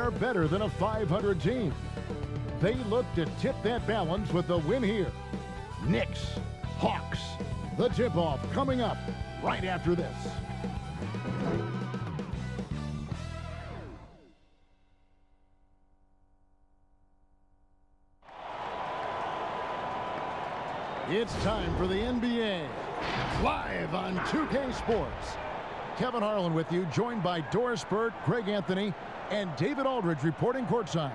are better than a 500 team. They look to tip that balance with the win here. Knicks, Hawks. The tip-off coming up right after this. It's time for the NBA, live on 2K Sports. Kevin Harlan with you, joined by Doris Burt, Greg Anthony, and David Aldridge reporting courtside.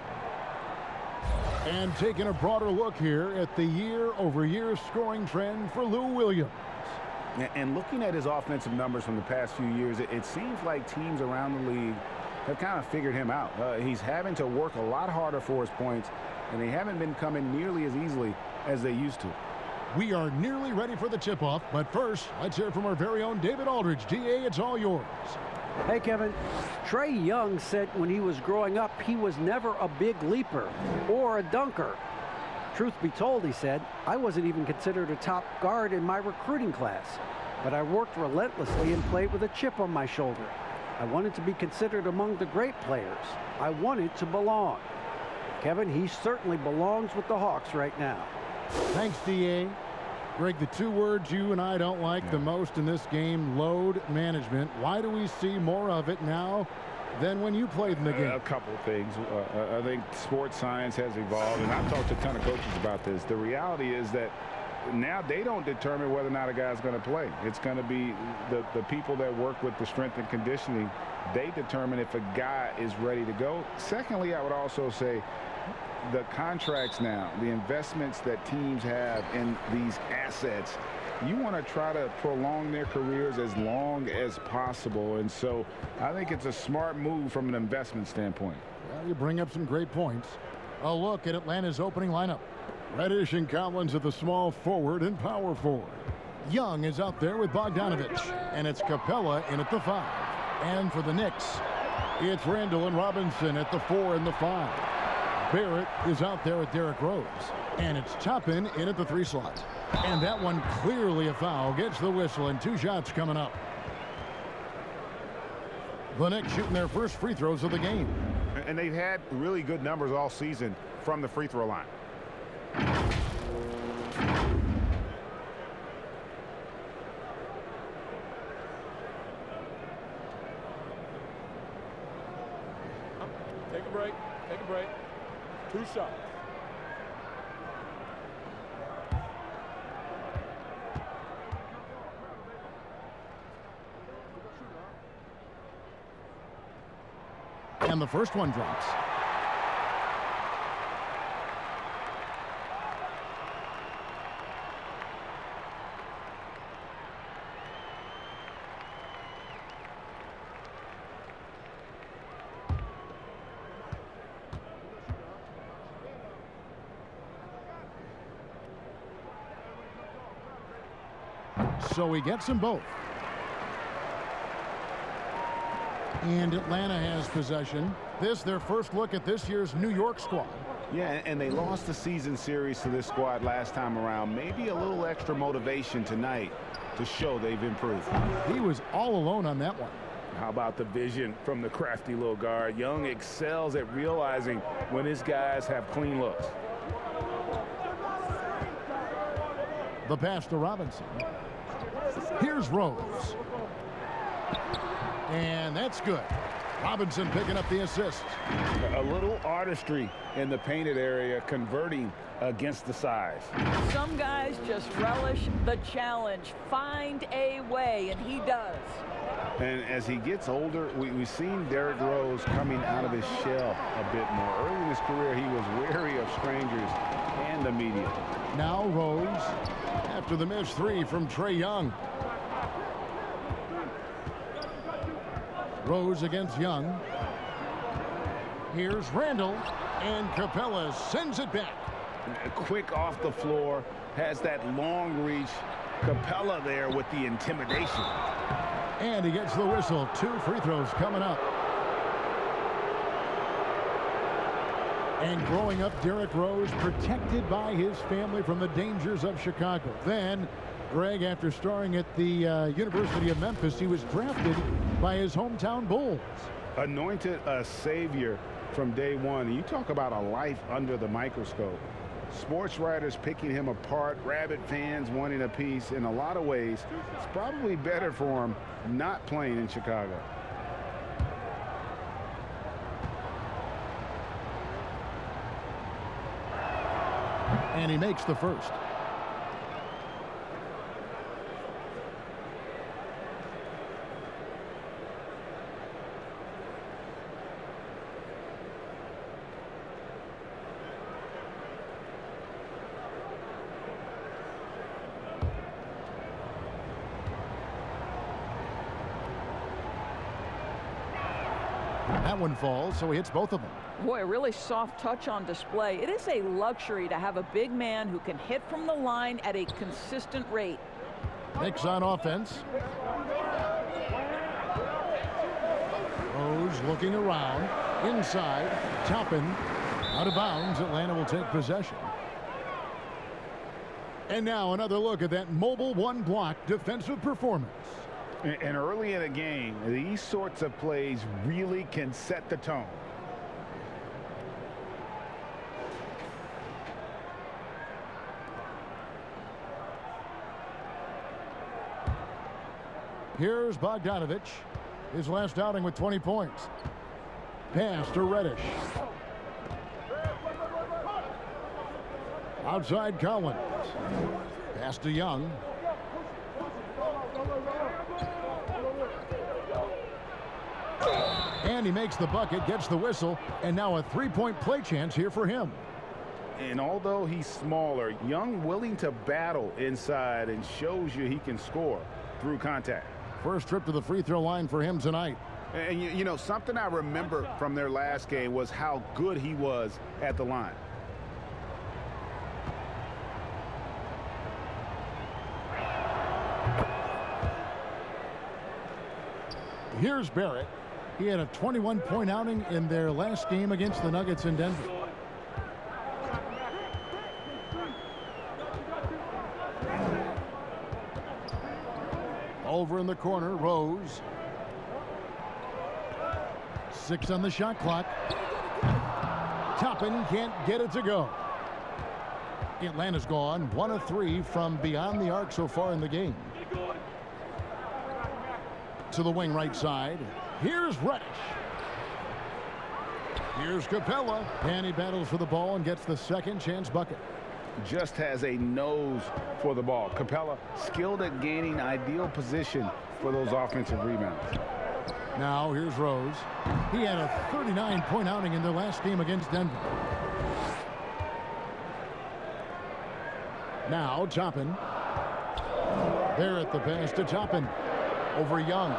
And taking a broader look here at the year-over-year scoring trend for Lou Williams. And looking at his offensive numbers from the past few years, it seems like teams around the league have kind of figured him out. He's having to work a lot harder for his points, and they haven't been coming nearly as easily as they used to. We are nearly ready for the tip-off, but first, let's hear from our very own David Aldridge. DA, it's all yours. Hey, Kevin. Trae Young said when he was growing up, he was never a big leaper or a dunker. Truth be told, he said, I wasn't even considered a top guard in my recruiting class, but I worked relentlessly and played with a chip on my shoulder. I wanted to be considered among the great players. I wanted to belong. Kevin, he certainly belongs with the Hawks right now. Thanks, DA. Greg, the two words you and I don't like the most in this game, load management. Why do we see more of it now than when you played in the game? A couple of things. I think sports science has evolved, and I've talked to a ton of coaches about this. The reality is that now they don't determine whether or not a guy's going to play. It's going to be the people that work with the strength and conditioning. They determine if a guy is ready to go. Secondly, I would also say the contracts now, the investments that teams have in these assets, you want to try to prolong their careers as long as possible. And so I think it's a smart move from an investment standpoint. Well, you bring up some great points. A look at Atlanta's opening lineup. Reddish and Collins at the small forward and power forward. Young is out there with Bogdanovich, and it's Capella in at the 5. And for the Knicks, it's Randall and Robinson at the 4 and the 5. Barrett is out there at Derrick Rose, and it's Toppin in at the 3 slot. And that one clearly a foul. Gets the whistle, and 2 shots coming up. The Knicks shooting their first free throws of the game. And they've had really good numbers all season from the free throw line. Take a break. Take a break. 2 shots. And the first one drops. So he gets them both. And Atlanta has possession. This their first look at this year's New York squad. Yeah, and they lost the season series to this squad last time around. Maybe a little extra motivation tonight to show they've improved. He was all alone on that one. How about the vision from the crafty little guard? Young excels at realizing when his guys have clean looks. The pass to Robinson. Here's Rose. And that's good. Robinson picking up the assist. A little artistry in the painted area, converting against the size. Some guys just relish the challenge. Find a way, and he does. And as he gets older, we've seen Derrick Rose coming out of his shell a bit more. Early in his career, he was wary of strangers and the media. Now Rose, after the missed 3 from Trae Young. Rose against Young. Here's Randall, and Capella sends it back. Quick off the floor, has that long reach. Capella there with the intimidation. And he gets the whistle. 2 free throws coming up. And growing up, Derrick Rose protected by his family from the dangers of Chicago. Then, Greg, after starring at the University of Memphis, he was drafted by his hometown Bulls. Anointed a savior from day one. You talk about a life under the microscope. Sports writers picking him apart, rabid fans wanting a piece. In a lot of ways, it's probably better for him not playing in Chicago. And he makes the first. That one falls, so he hits both of them. Boy, a really soft touch on display. It is a luxury to have a big man who can hit from the line at a consistent rate. Knicks on offense. Rose looking around. Inside. Toppin. Out of bounds. Atlanta will take possession. And now another look at that mobile one-block defensive performance. And early in a game, these sorts of plays really can set the tone. Here's Bogdanovich. His last outing with 20 points. Pass to Reddish. Outside Collins. Pass to Young. And he makes the bucket, gets the whistle, and now a three-point play chance here for him. And although he's smaller, Young willing to battle inside and shows you he can score through contact. First trip to the free throw line for him tonight. And you know, something I remember from their last game was how good he was at the line. Here's Barrett. He had a 21-point outing in their last game against the Nuggets in Denver. Over in the corner, Rose. 6 on the shot clock. Toppin can't get it to go. Atlanta's gone 1 of 3 from beyond the arc so far in the game. To the wing right side. Here's Reddish. Here's Capella. And he battles for the ball and gets the second chance bucket. Just has a nose for the ball. Capella skilled at gaining ideal position for those offensive rebounds. Now here's Rose. He had a 39-point outing in their last game against Denver. Now Toppin. There at the pass to Toppin. Over Young.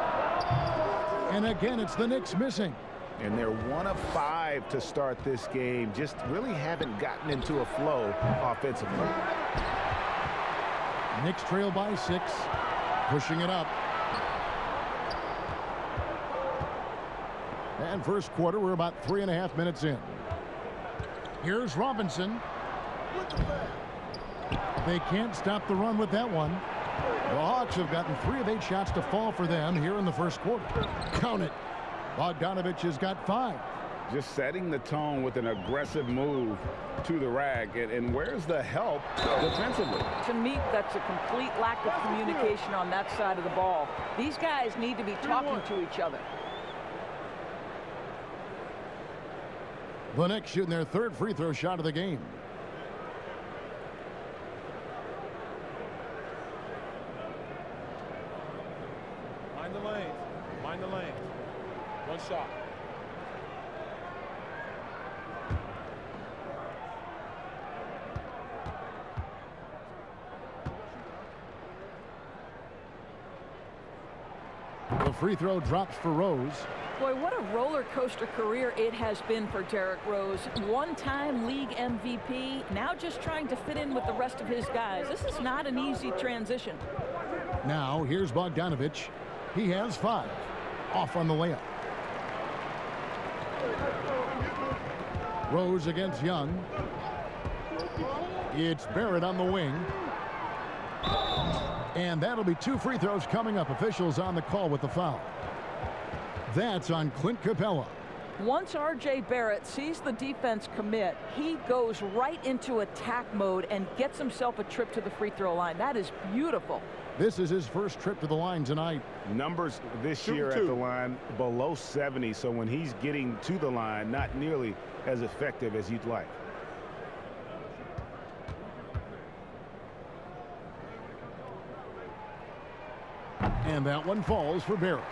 And again, it's the Knicks missing. And they're 1 of 5 to start this game. Just really haven't gotten into a flow offensively. Knicks trail by 6. Pushing it up. And first quarter, we're about 3.5 minutes in. Here's Robinson. They can't stop the run with that one. The Hawks have gotten 3 of 8 shots to fall for them here in the first quarter. Count it. Bogdanovich has got 5. Just setting the tone with an aggressive move to the rack. And where's the help defensively? To me, that's a complete lack of communication on that side of the ball. These guys need to be talking to each other. The Knicks shooting their 3rd free throw shot of the game. Mind the lanes. Mind the lanes. One shot. The free throw drops for Rose. Boy, what a roller coaster career it has been for Derrick Rose. One-time league MVP, now just trying to fit in with the rest of his guys. This is not an easy transition. Now here's Bogdanovich. He has 5. Off on the layup. Rose against Young. It's Barrett on the wing. And that'll be 2 free throws coming up. Officials on the call with the foul. That's on Clint Capella. Once R.J. Barrett sees the defense commit, he goes right into attack mode and gets himself a trip to the free throw line. That is beautiful. This is his first trip to the line tonight. Numbers this year at the line below 70, so when he's getting to the line, not nearly as effective as you'd like. And that one falls for Barrett.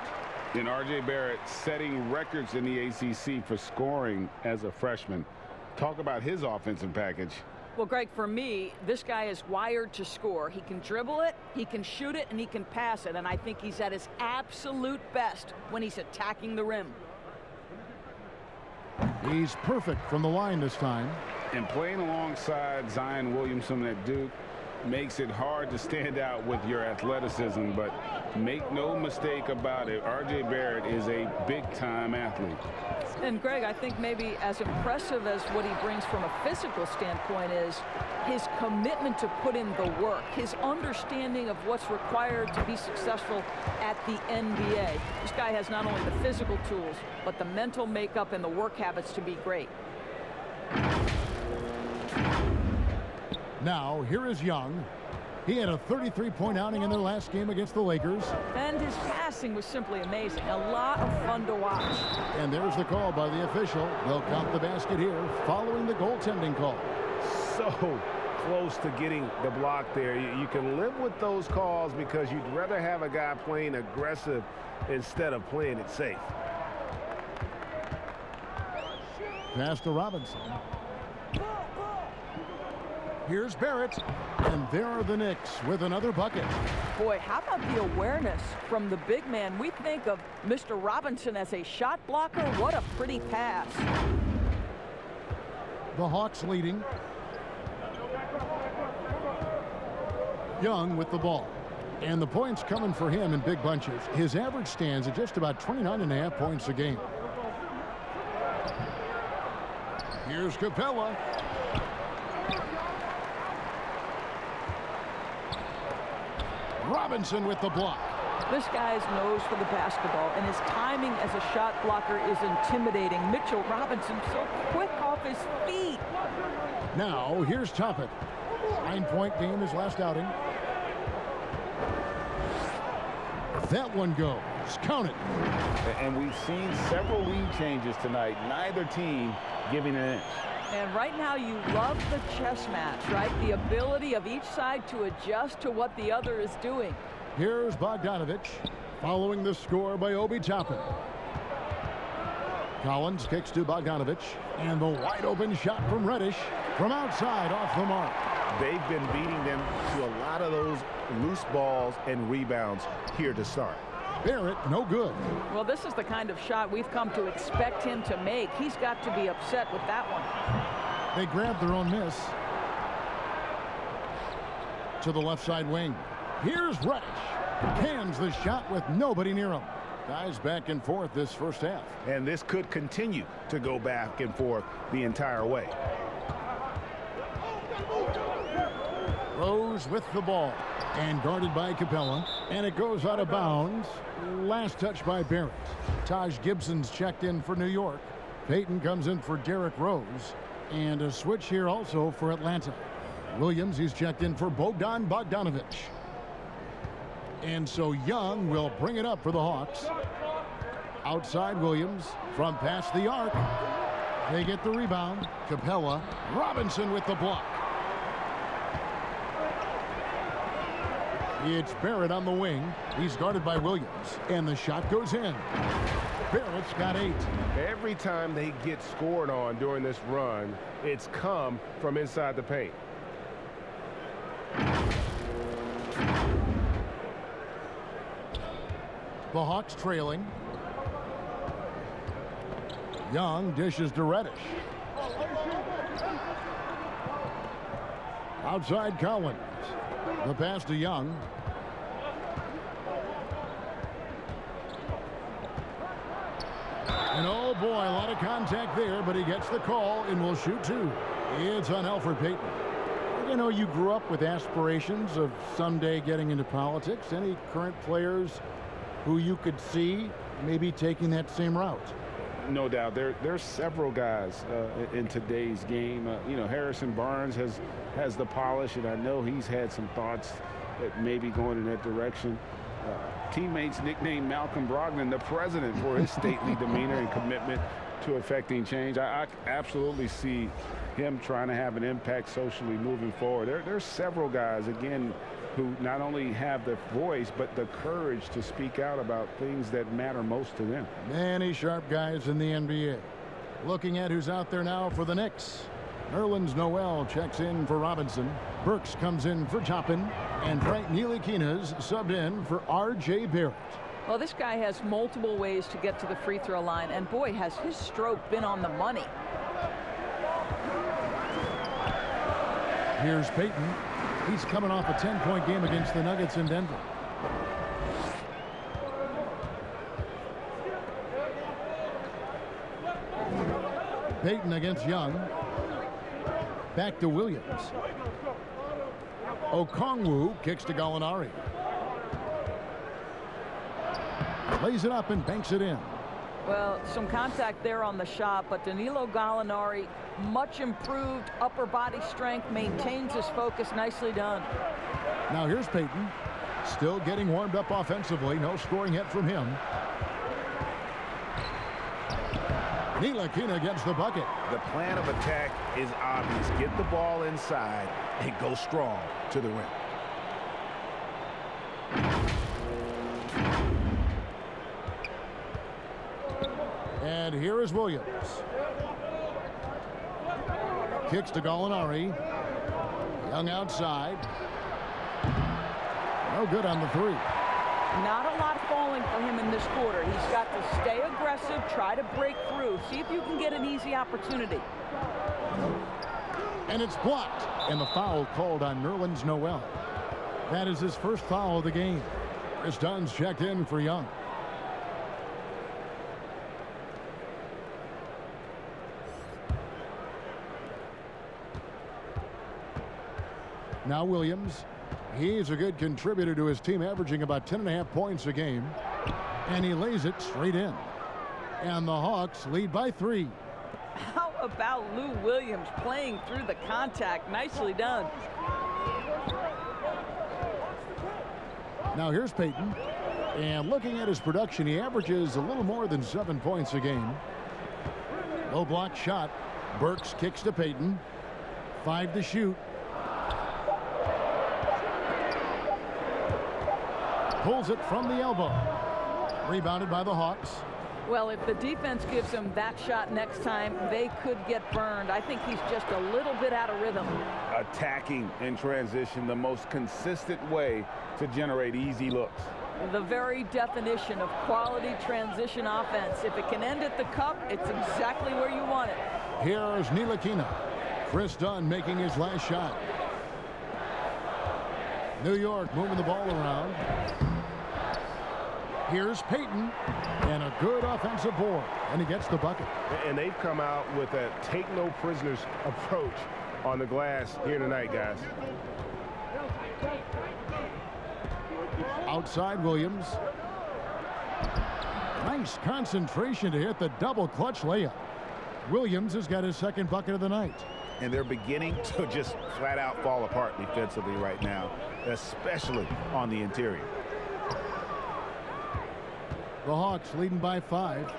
And R.J. Barrett setting records in the ACC for scoring as a freshman. Talk about his offensive package. Well, Greg, for me, this guy is wired to score. He can dribble it, he can shoot it, and he can pass it. And I think he's at his absolute best when he's attacking the rim. He's perfect from the line this time. And playing alongside Zion Williamson at Duke makes it hard to stand out with your athleticism, but make no mistake about it, R.J. Barrett is a big-time athlete. And Greg, I think maybe as impressive as what he brings from a physical standpoint is his commitment to put in the work, his understanding of what's required to be successful at the NBA. This guy has not only the physical tools, but the mental makeup and the work habits to be great. Now, here is Young. He had a 33-point outing in their last game against the Lakers. And his passing was simply amazing. A lot of fun to watch. And there's the call by the official. They'll count the basket here following the goaltending call. So close to getting the block there. You can live with those calls because you'd rather have a guy playing aggressive instead of playing it safe. Pass to Robinson. Here's Barrett, and there are the Knicks with another bucket. Boy, how about the awareness from the big man? We think of Mr. Robinson as a shot blocker. What a pretty pass. The Hawks leading. Young with the ball. And the points coming for him in big bunches. His average stands at just about 29.5 points a game. Here's Capella. Robinson with the block. This guy's nose for the basketball, and his timing as a shot blocker is intimidating. Mitchell Robinson so quick off his feet. Now, here's Toppin. 9-point game his last outing. That one goes. Count it. And we've seen several lead changes tonight. Neither team giving an inch. And right now you love the chess match, right? The ability of each side to adjust to what the other is doing. Here's Bogdanovich following the score by Obi Toppin. Collins kicks to Bogdanovich, and the wide open shot from Reddish from outside off the mark. They've been beating them to a lot of those loose balls and rebounds here to start. Barrett, no good. Well, this is the kind of shot we've come to expect him to make. He's got to be upset with that one. They grab their own miss. To the left side wing. Here's Reddish. Cans the shot with nobody near him. Guys back and forth this first half. And this could continue to go back and forth the entire way. Rose with the ball. And guarded by Capella. And it goes out of bounds. Last touch by Barrett. Taj Gibson's checked in for New York. Payton comes in for Derrick Rose. And a switch here also for Atlanta. Williams, he's checked in for Bogdan Bogdanovich. And so Young will bring it up for the Hawks. Outside Williams from past the arc. They get the rebound. Capella. Robinson with the block. It's Barrett on the wing. He's guarded by Williams. And the shot goes in. Barrett's got 8. Every time they get scored on during this run, it's come from inside the paint. The Hawks trailing. Young dishes to Reddish. Outside Collins. The pass to Young. And oh boy, a lot of contact there, but he gets the call and will shoot 2. It's on Elfrid Payton. You know, you grew up with aspirations of someday getting into politics. Any current players who you could see maybe taking that same route. No doubt. There's several guys in today's game. You know, Harrison Barnes has the polish, and I know he's had some thoughts that maybe going in that direction. Teammates nicknamed Malcolm Brogdon the president for his stately demeanor and commitment to affecting change. I absolutely see him trying to have an impact socially moving forward. There's several guys, again, who not only have the voice but the courage to speak out about things that matter most to them. Many sharp guys in the NBA. Looking at who's out there now for the Knicks. Nerlens Noel checks in for Robinson. Burks comes in for Toppin. And Frank Ntilikina's subbed in for R.J. Barrett. Well, this guy has multiple ways to get to the free throw line, and boy, has his stroke been on the money. Here's Payton. He's coming off a 10-point game against the Nuggets in Denver. Payton against Young. Back to Williams. Okongwu kicks to Gallinari. Lays it up and banks it in. Well, some contact there on the shot, but Danilo Gallinari, much improved upper body strength, maintains his focus. Nicely done. Now here's Payton. Still getting warmed up offensively. No scoring yet from him. Ntilikina gets the bucket. The plan of attack is obvious. Get the ball inside and go strong to the rim. And here is Williams. Kicks to Gallinari. Young outside. No good on the three. Not a lot falling for him in this quarter. He's got to stay aggressive, try to break through, see if you can get an easy opportunity. And it's blocked. And the foul called on Nerlens Noel. That is his first foul of the game. Chris Dunn's checked in for Young. Now Williams. He's a good contributor to his team, averaging about 10.5 points a game. And he lays it straight in. And the Hawks lead by 3. How about Lou Williams playing through the contact? Nicely done. Now here's Payton. And looking at his production, he averages a little more than 7 points a game. Low block shot. Burks kicks to Payton. 5 to shoot. Pulls it from the elbow. Rebounded by the Hawks. Well, if the defense gives him that shot next time, they could get burned. I think he's just a little bit out of rhythm. Attacking in transition, the most consistent way to generate easy looks. The very definition of quality transition offense. If it can end at the cup, it's exactly where you want it. Here's Ntilikina. Chris Dunn making his last shot. New York moving the ball around. Here's Payton, and a good offensive board, and he gets the bucket. And they've come out with a take no prisoners approach on the glass here tonight, guys. Outside Williams. Nice concentration to hit the double clutch layup. Williams has got his second bucket of the night. And they're beginning to just flat out fall apart defensively right now, especially on the interior. The Hawks leading by 5.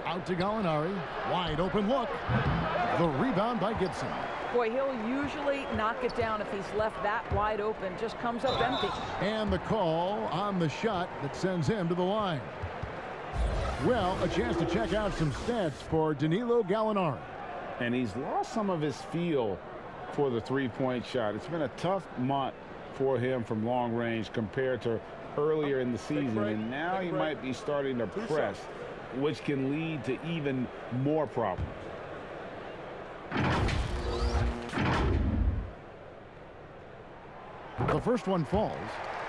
Out to Gallinari. Wide open look. The rebound by Gibson. Boy, he'll usually knock it down if he's left that wide open. Just comes up empty. And the call on the shot that sends him to the line. Well, a chance to check out some stats for Danilo Gallinari. And he's lost some of his feel for the three-point shot. It's been a tough month for him from long range compared to earlier in the season, and now he might be starting to press, which can lead to even more problems. The first one falls.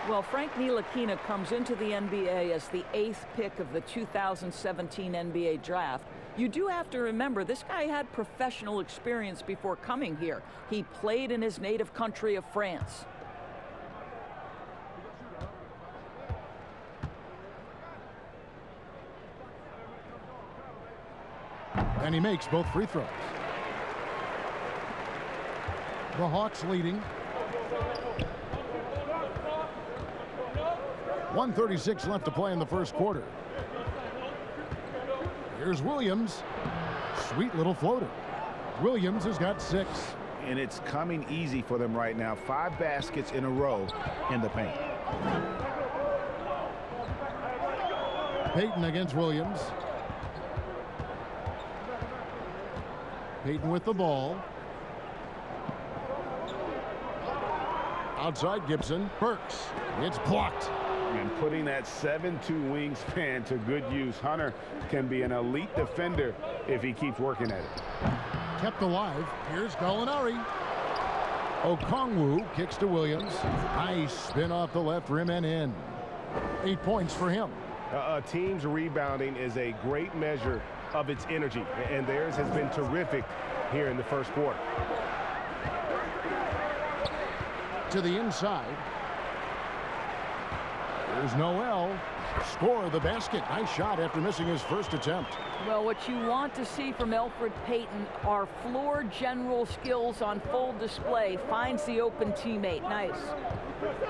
Well, Frank Ntilikina comes into the NBA as the 8th pick of the 2017 NBA draft. You do have to remember, this guy had professional experience before coming here. He played in his native country of France. And he makes both free throws. The Hawks leading. 1:36 left to play in the first quarter. Here's Williams. Sweet little floater. Williams has got 6. And it's coming easy for them right now. 5 baskets in a row in the paint. Payton against Williams. Payton with the ball. Outside Gibson. Burks. It's blocked. And putting that 7'2" wingspan to good use. Hunter can be an elite defender if he keeps working at it. Kept alive. Here's Gallinari. Okongwu kicks to Williams. Nice spin off the left rim and in. 8 points for him. A team's rebounding is a great measure of its energy, and theirs has been terrific here in the first quarter. To the inside. Here's Noel. Score the basket. Nice shot after missing his first attempt. Well, what you want to see from Elfrid Payton are floor general skills on full display. Finds the open teammate. Nice.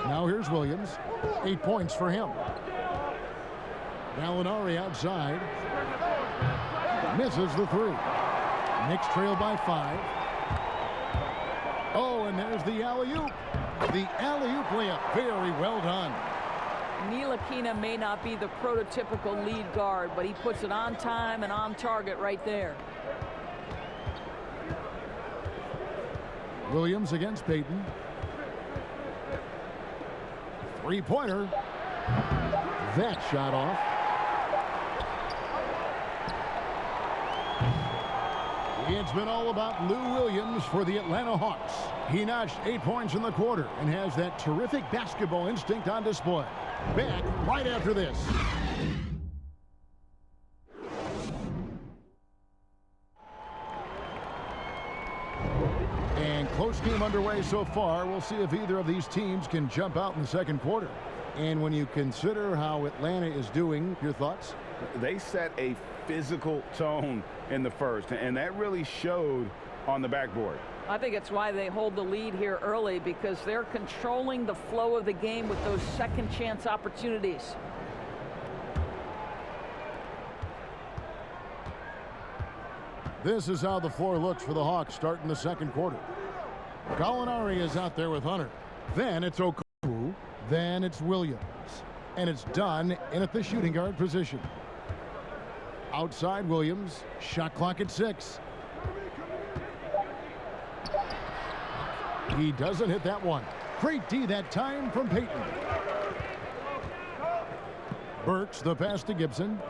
Now here's Williams. 8 points for him. Gallinari outside. Misses the 3. Knicks trail by 5. Oh, and there's the alley-oop. The alley-oop layup. Very well done. Ntilikina may not be the prototypical lead guard, but he puts it on time and on target right there. Williams against Payton. 3-pointer. That shot off. It's been all about Lou Williams for the Atlanta Hawks. He notched 8 points in the quarter and has that terrific basketball instinct on display. Back right after this. And close game underway so far. We'll see if either of these teams can jump out in the second quarter. And when you consider how Atlanta is doing, your thoughts? They set a physical tone in the first, and that really showed on the backboard. I think it's why they hold the lead here early, because they're controlling the flow of the game with those second chance opportunities. This is how the floor looks for the Hawks starting the second quarter. Gallinari is out there with Hunter. Then it's Okongwu. Then it's Williams. And it's done in at the shooting guard position. Outside Williams. Shot clock at 6. He doesn't hit that one. Great D that time from Payton. Burks the pass to Gibson.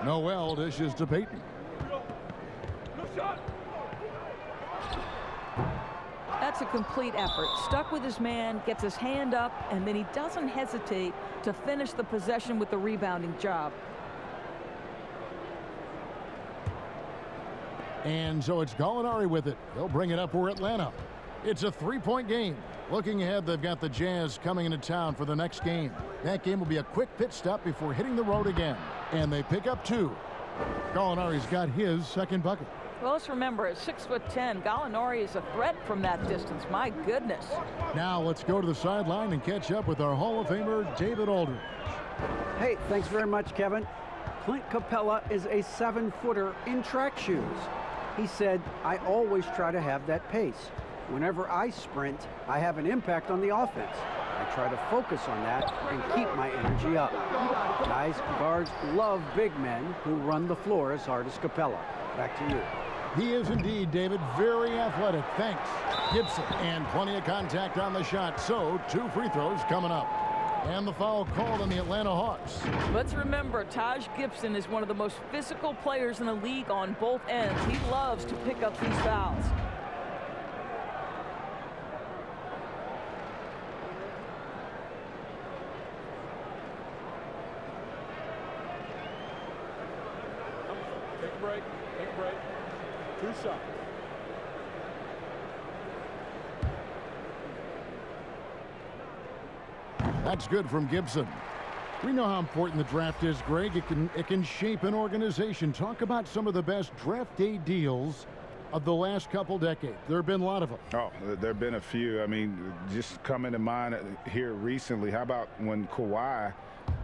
Noel dishes to Payton. That's a complete effort. Stuck with his man, gets his hand up, and then he doesn't hesitate to finish the possession with the rebounding job. And so it's Gallinari with it. He'll bring it up for Atlanta. It's a 3-point game. Looking ahead, they've got the Jazz coming into town for the next game. That game will be a quick pit stop before hitting the road again. And they pick up 2. Gallinari's got his second bucket. Well, let's remember, at 6'10", Gallinari is a threat from that distance. My goodness. Now let's go to the sideline and catch up with our Hall of Famer, David Aldridge. Hey, thanks very much, Kevin. Clint Capella is a 7-footer in track shoes. He said, "I always try to have that pace. Whenever I sprint, I have an impact on the offense. I try to focus on that and keep my energy up." Guys, guards love big men who run the floor as hard as Capella. Back to you. He is indeed, David, very athletic. Thanks. Gibson, and plenty of contact on the shot. So 2 free throws coming up. And the foul called on the Atlanta Hawks. Let's remember, Taj Gibson is one of the most physical players in the league on both ends. He loves to pick up these fouls. Take a break. Take a break. 2 shots. That's good from Gibson. We know how important the draft is, Greg. It can shape an organization. Talk about some of the best draft day deals of the last couple decades. There have been a lot of them. Oh, there have been a few. I mean, just coming to mind here recently, how about when Kawhi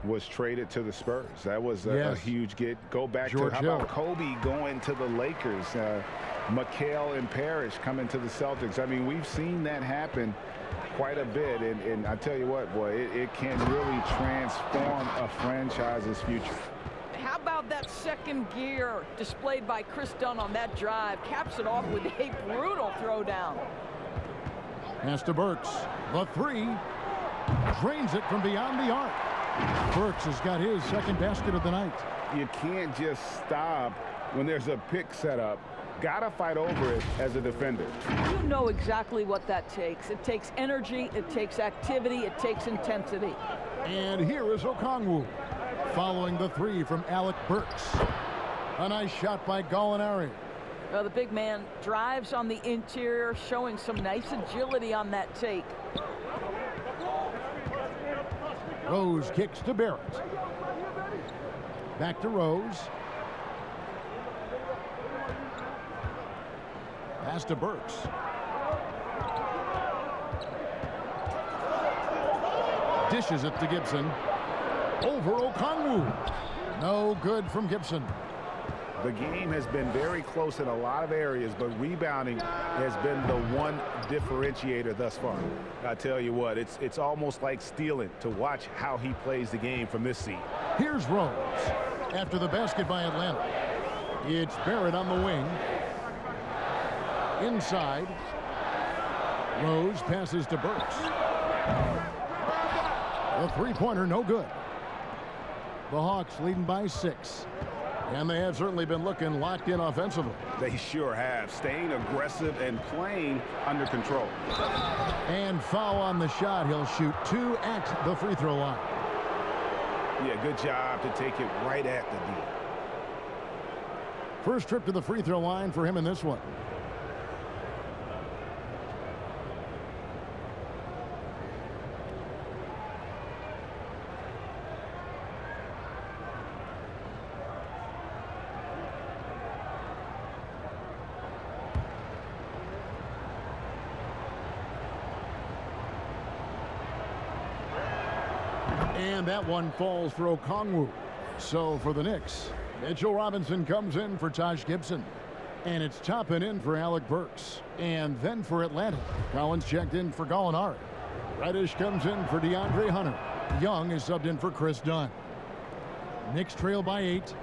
was traded to the Spurs? That was a huge get. Go back George to how about Kobe going to the Lakers? McHale and Parrish coming to the Celtics. I mean, we've seen that happen quite a bit, and I tell you what, boy, it can really transform a franchise's future. How about that second gear displayed by Chris Dunn on that drive? Caps it off with a brutal throwdown. Pass to Burks. The three. Drains it from beyond the arc. Burks has got his second basket of the night. You can't just stop when there's a pick set up. Gotta fight over it as a defender. You know exactly what that takes. It takes energy, it takes activity, it takes intensity. And here is Okongwu following the three from Alec Burks. A nice shot by Gallinari. Well, the big man drives on the interior, showing some nice agility on that take. Rose kicks to Barrett. Back to Rose. Pass to Burks. Dishes it to Gibson. Over Okongwu. No good from Gibson. The game has been very close in a lot of areas, but rebounding has been the one differentiator thus far. I tell you what, it's almost like stealing to watch how he plays the game from this seat. Here's Rose. After the basket by Atlanta. It's Barrett on the wing. Inside. Rose passes to Burks. A three-pointer, no good. The Hawks leading by 6. And they have certainly been looking locked in offensively. They sure have. Staying aggressive and playing under control. And foul on the shot. He'll shoot 2 at the free throw line. Yeah, good job to take it right at the D. First trip to the free throw line for him in this one. And that one falls for Okongwu. So for the Knicks, Mitchell Robinson comes in for Taj Gibson. And it's Toppin in for Alec Burks. And then for Atlanta, Collins checked in for Gallinari. Reddish comes in for DeAndre Hunter. Young is subbed in for Chris Dunn. Knicks trail by 8.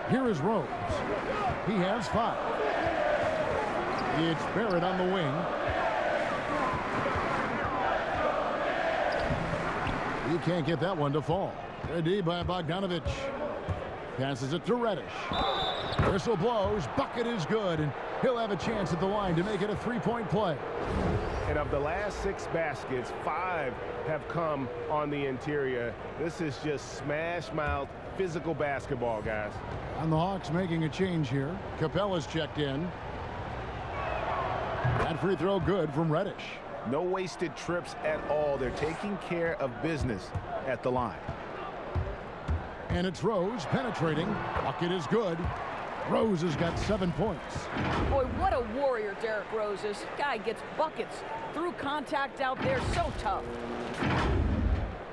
Here is Rose. He has 5. It's Barrett on the wing. He can't get that one to fall. Good D by Bogdanovich. Passes it to Reddish. Whistle blows. Bucket is good. And he'll have a chance at the line to make it a three-point play. And of the last 6 baskets, 5 have come on the interior. This is just smash-mouth physical basketball, guys. And the Hawks making a change here. Capella's checked in. That free throw good from Reddish. No wasted trips at all. They're taking care of business at the line. And it's Rose penetrating. Bucket is good. Rose has got 7 points. Boy, what a warrior Derrick Rose is. Guy gets buckets through contact out there. So tough.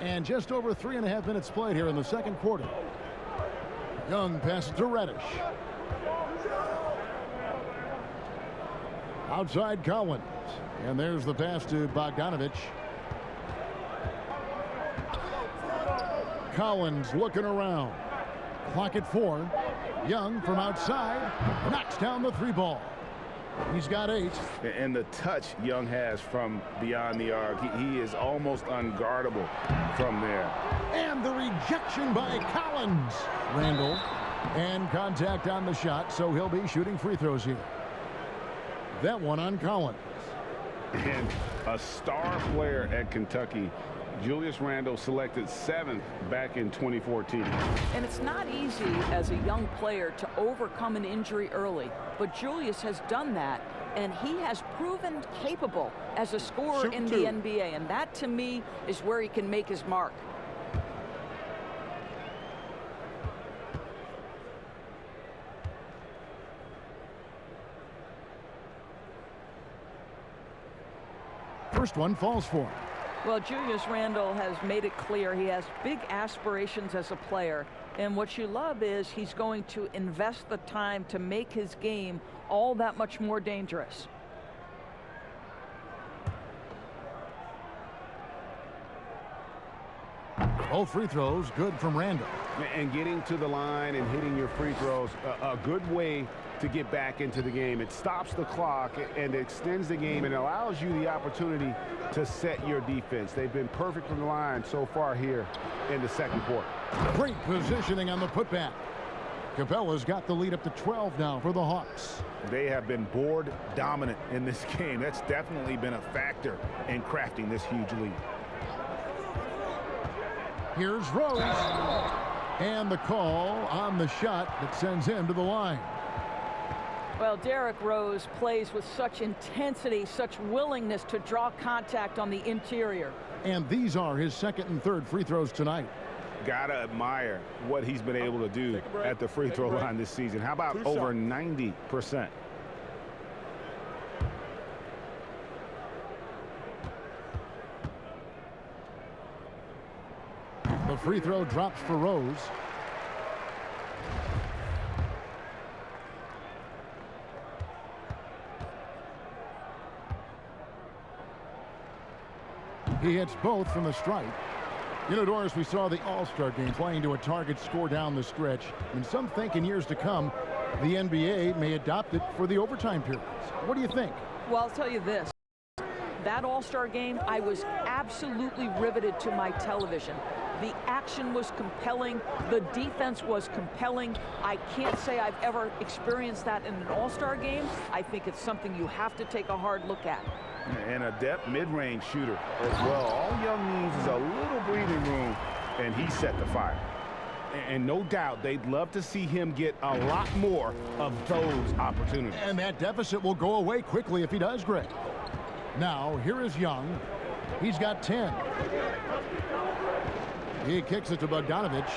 And just over 3.5 minutes played here in the second quarter. Young passes to Reddish. Outside Collins. And there's the pass to Bogdanovich. Collins looking around. Clock at 4. Young from outside knocks down the 3 ball. He's got 8. And the touch Young has from beyond the arc, he is almost unguardable from there. And the rejection by Collins. Randall. And contact on the shot, so he'll be shooting free throws here. That one on Collins. And a star player at Kentucky, Julius Randle, selected 7th back in 2014. And it's not easy as a young player to overcome an injury early, but Julius has done that and he has proven capable as a scorer in the NBA, and that to me is where he can make his mark. First one falls for him. Well, Julius Randle has made it clear he has big aspirations as a player. And what you love is he's going to invest the time to make his game all that much more dangerous. Both free throws good from Randle. And getting to the line and hitting your free throws, a good way to get back into the game. It stops the clock and extends the game and allows you the opportunity to set your defense. They've been perfect from the line so far here in the second quarter. Great positioning on the putback. Capella's got the lead up to 12 now for the Hawks. They have been board dominant in this game. That's definitely been a factor in crafting this huge lead. Here's Rose. And the call on the shot that sends him to the line. Well, Derrick Rose plays with such intensity, such willingness to draw contact on the interior. And these are his second and third free throws tonight. Gotta admire what he's been able to do at the free throw line this season. How about over 90%? The free throw drops for Rose. He hits both from the stripe. You know, Doris, we saw the All-Star game playing to a target score down the stretch. And some think in years to come, the NBA may adopt it for the overtime periods. What do you think? Well, I'll tell you this. That All-Star game, I was absolutely riveted to my television. The action was compelling. The defense was compelling. I can't say I've ever experienced that in an All-Star game. I think it's something you have to take a hard look at. And a depth mid-range shooter as well. All Young needs is a little breathing room, and he set the fire. And no doubt they'd love to see him get a lot more of those opportunities. And that deficit will go away quickly if he does, Greg. Now, here is Young. He's got 10. He kicks it to Bogdanovich.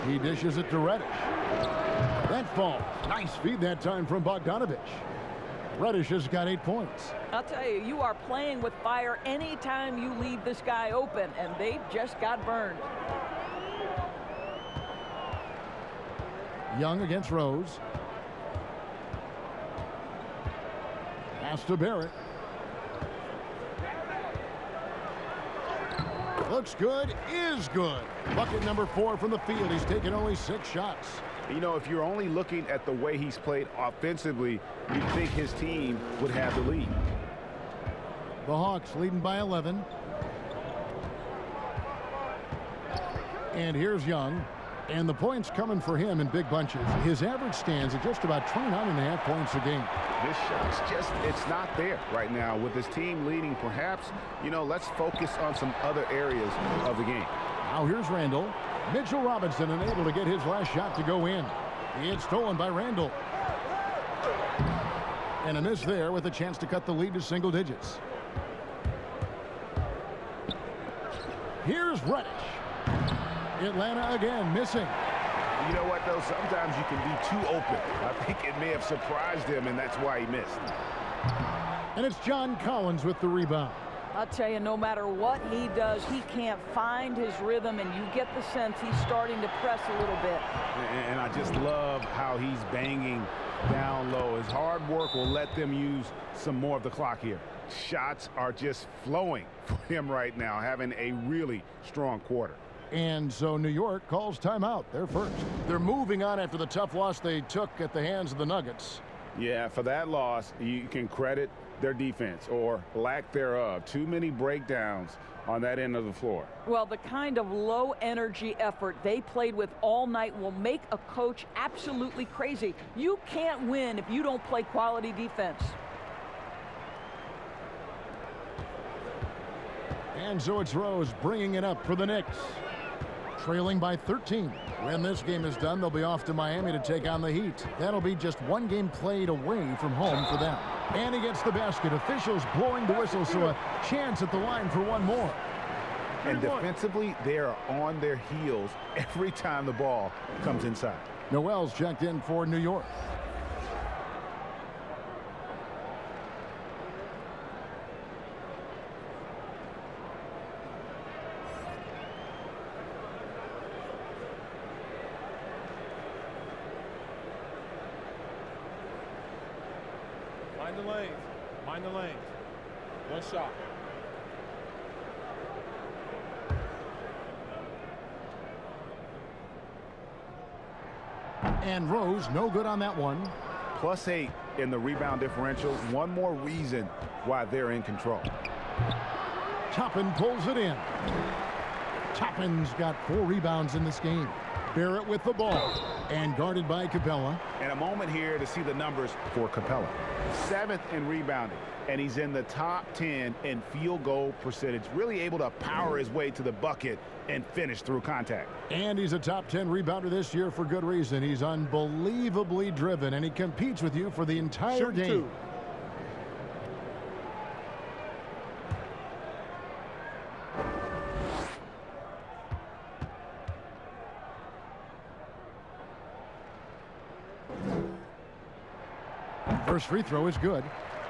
He dishes it to Reddish. That falls. Nice feed that time from Bogdanovich. Reddish has got 8 points. I'll tell you, you are playing with fire anytime you leave this guy open, and they just got burned. Young against Rose. Pass to Barrett. Looks good, is good. Bucket number 4 from the field. He's taken only 6 shots. You know, if you're only looking at the way he's played offensively, you'd think his team would have the lead. The Hawks leading by 11. And here's Young. And the points coming for him in big bunches. His average stands at just about 29.5 points a game. This shot's just, it's not there right now. With his team leading, perhaps, you know, let's focus on some other areas of the game. Now here's Randle. Mitchell Robinson unable to get his last shot to go in. It's stolen by Randle. And a miss there with a chance to cut the lead to single digits. Here's Reddish. Atlanta again missing. You know what, though? Sometimes you can be too open. I think it may have surprised him, and that's why he missed. And it's John Collins with the rebound. I'll tell you, no matter what he does, he can't find his rhythm, and you get the sense he's starting to press a little bit. And I just love how he's banging down low. His hard work will let them use some more of the clock here. Shots are just flowing for him right now, having a really strong quarter. And so New York calls timeout. They're first. They're moving on after the tough loss they took at the hands of the Nuggets. Yeah, for that loss, you can credit their defense or lack thereof. Too many breakdowns on that end of the floor. Well, the kind of low energy effort they played with all night will make a coach absolutely crazy. You can't win if you don't play quality defense. And so it's Rose bringing it up for the Knicks. trailing by 13. When this game is done, they'll be off to Miami to take on the Heat. That'll be just one game played away from home for them. And he gets the basket. Officials blowing the whistle, so a chance at the line for one more. And defensively, they are on their heels every time the ball comes inside. Noel's checked in for New York. Mind the lanes. Mind the lanes. One shot. And Rose, no good on that one. +8 in the rebound differential. One more reason why they're in control. Toppin pulls it in. Toppin's got 4 rebounds in this game. Barrett with the ball. And guarded by Capella. And a moment here to see the numbers for Capella. 7th in rebounding. And he's in the top 10 in field goal percentage. Really able to power his way to the bucket and finish through contact. And he's a top 10 rebounder this year for good reason. He's unbelievably driven, and he competes with you for the entire game. 2. First free throw is good.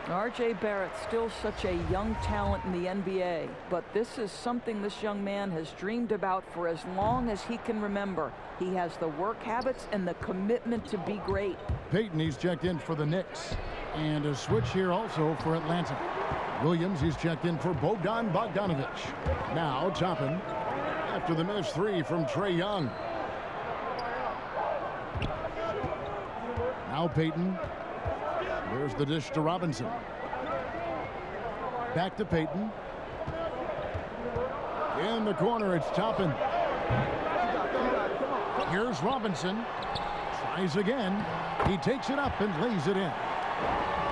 R.J. Barrett, still such a young talent in the NBA, but this is something this young man has dreamed about for as long as he can remember. He has the work habits and the commitment to be great. Payton, he's checked in for the Knicks. And a switch here also for Atlanta. Williams, he's checked in for Bogdan Bogdanovic. Now Toppin after the missed 3 from Trae Young. Now Payton. There's the dish to Robinson. Back to Payton. In the corner, it's Toppin. Here's Robinson. Tries again. He takes it up and lays it in.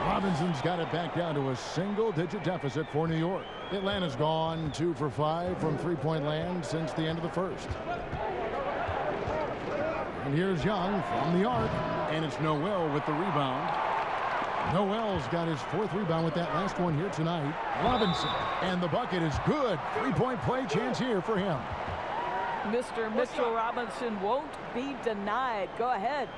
Robinson's got it back down to a single-digit deficit for New York. Atlanta's gone 2 for 5 from three-point land since the end of the first. And here's Young from the arc. And it's Noel with the rebound. Noel's got his 4th rebound with that last one here tonight. Robinson, and the bucket is good. 3-point play chance here for him. Mr. Mitchell Robinson won't be denied. Go ahead.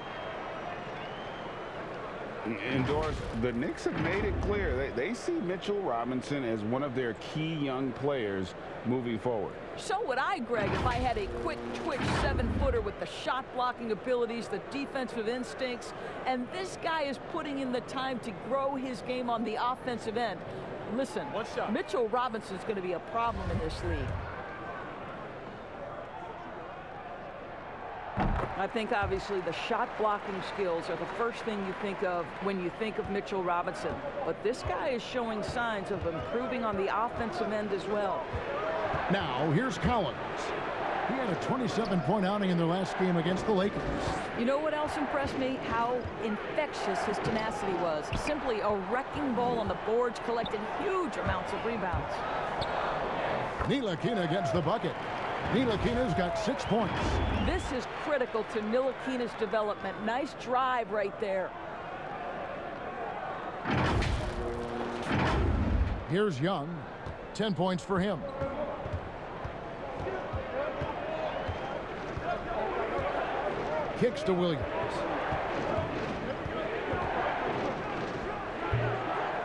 And Doris, the Knicks have made it clear they see Mitchell Robinson as one of their key young players moving forward. So would I, Greg, if I had a quick twitch 7-footer with the shot blocking abilities, the defensive instincts, and this guy is putting in the time to grow his game on the offensive end. Listen, Mitchell Robinson's going to be a problem in this league. I think obviously the shot blocking skills are the first thing you think of when you think of Mitchell Robinson. But this guy is showing signs of improving on the offensive end as well. Now, here's Collins. He had a 27-point outing in their last game against the Lakers. You know what else impressed me? How infectious his tenacity was. Simply a wrecking ball on the boards, collecting huge amounts of rebounds. Ntilikina gets the bucket. Ntilikina's got 6 points. This is critical to Ntilikina's development. Nice drive right there. Here's Young. 10 points for him. Kicks to Williams.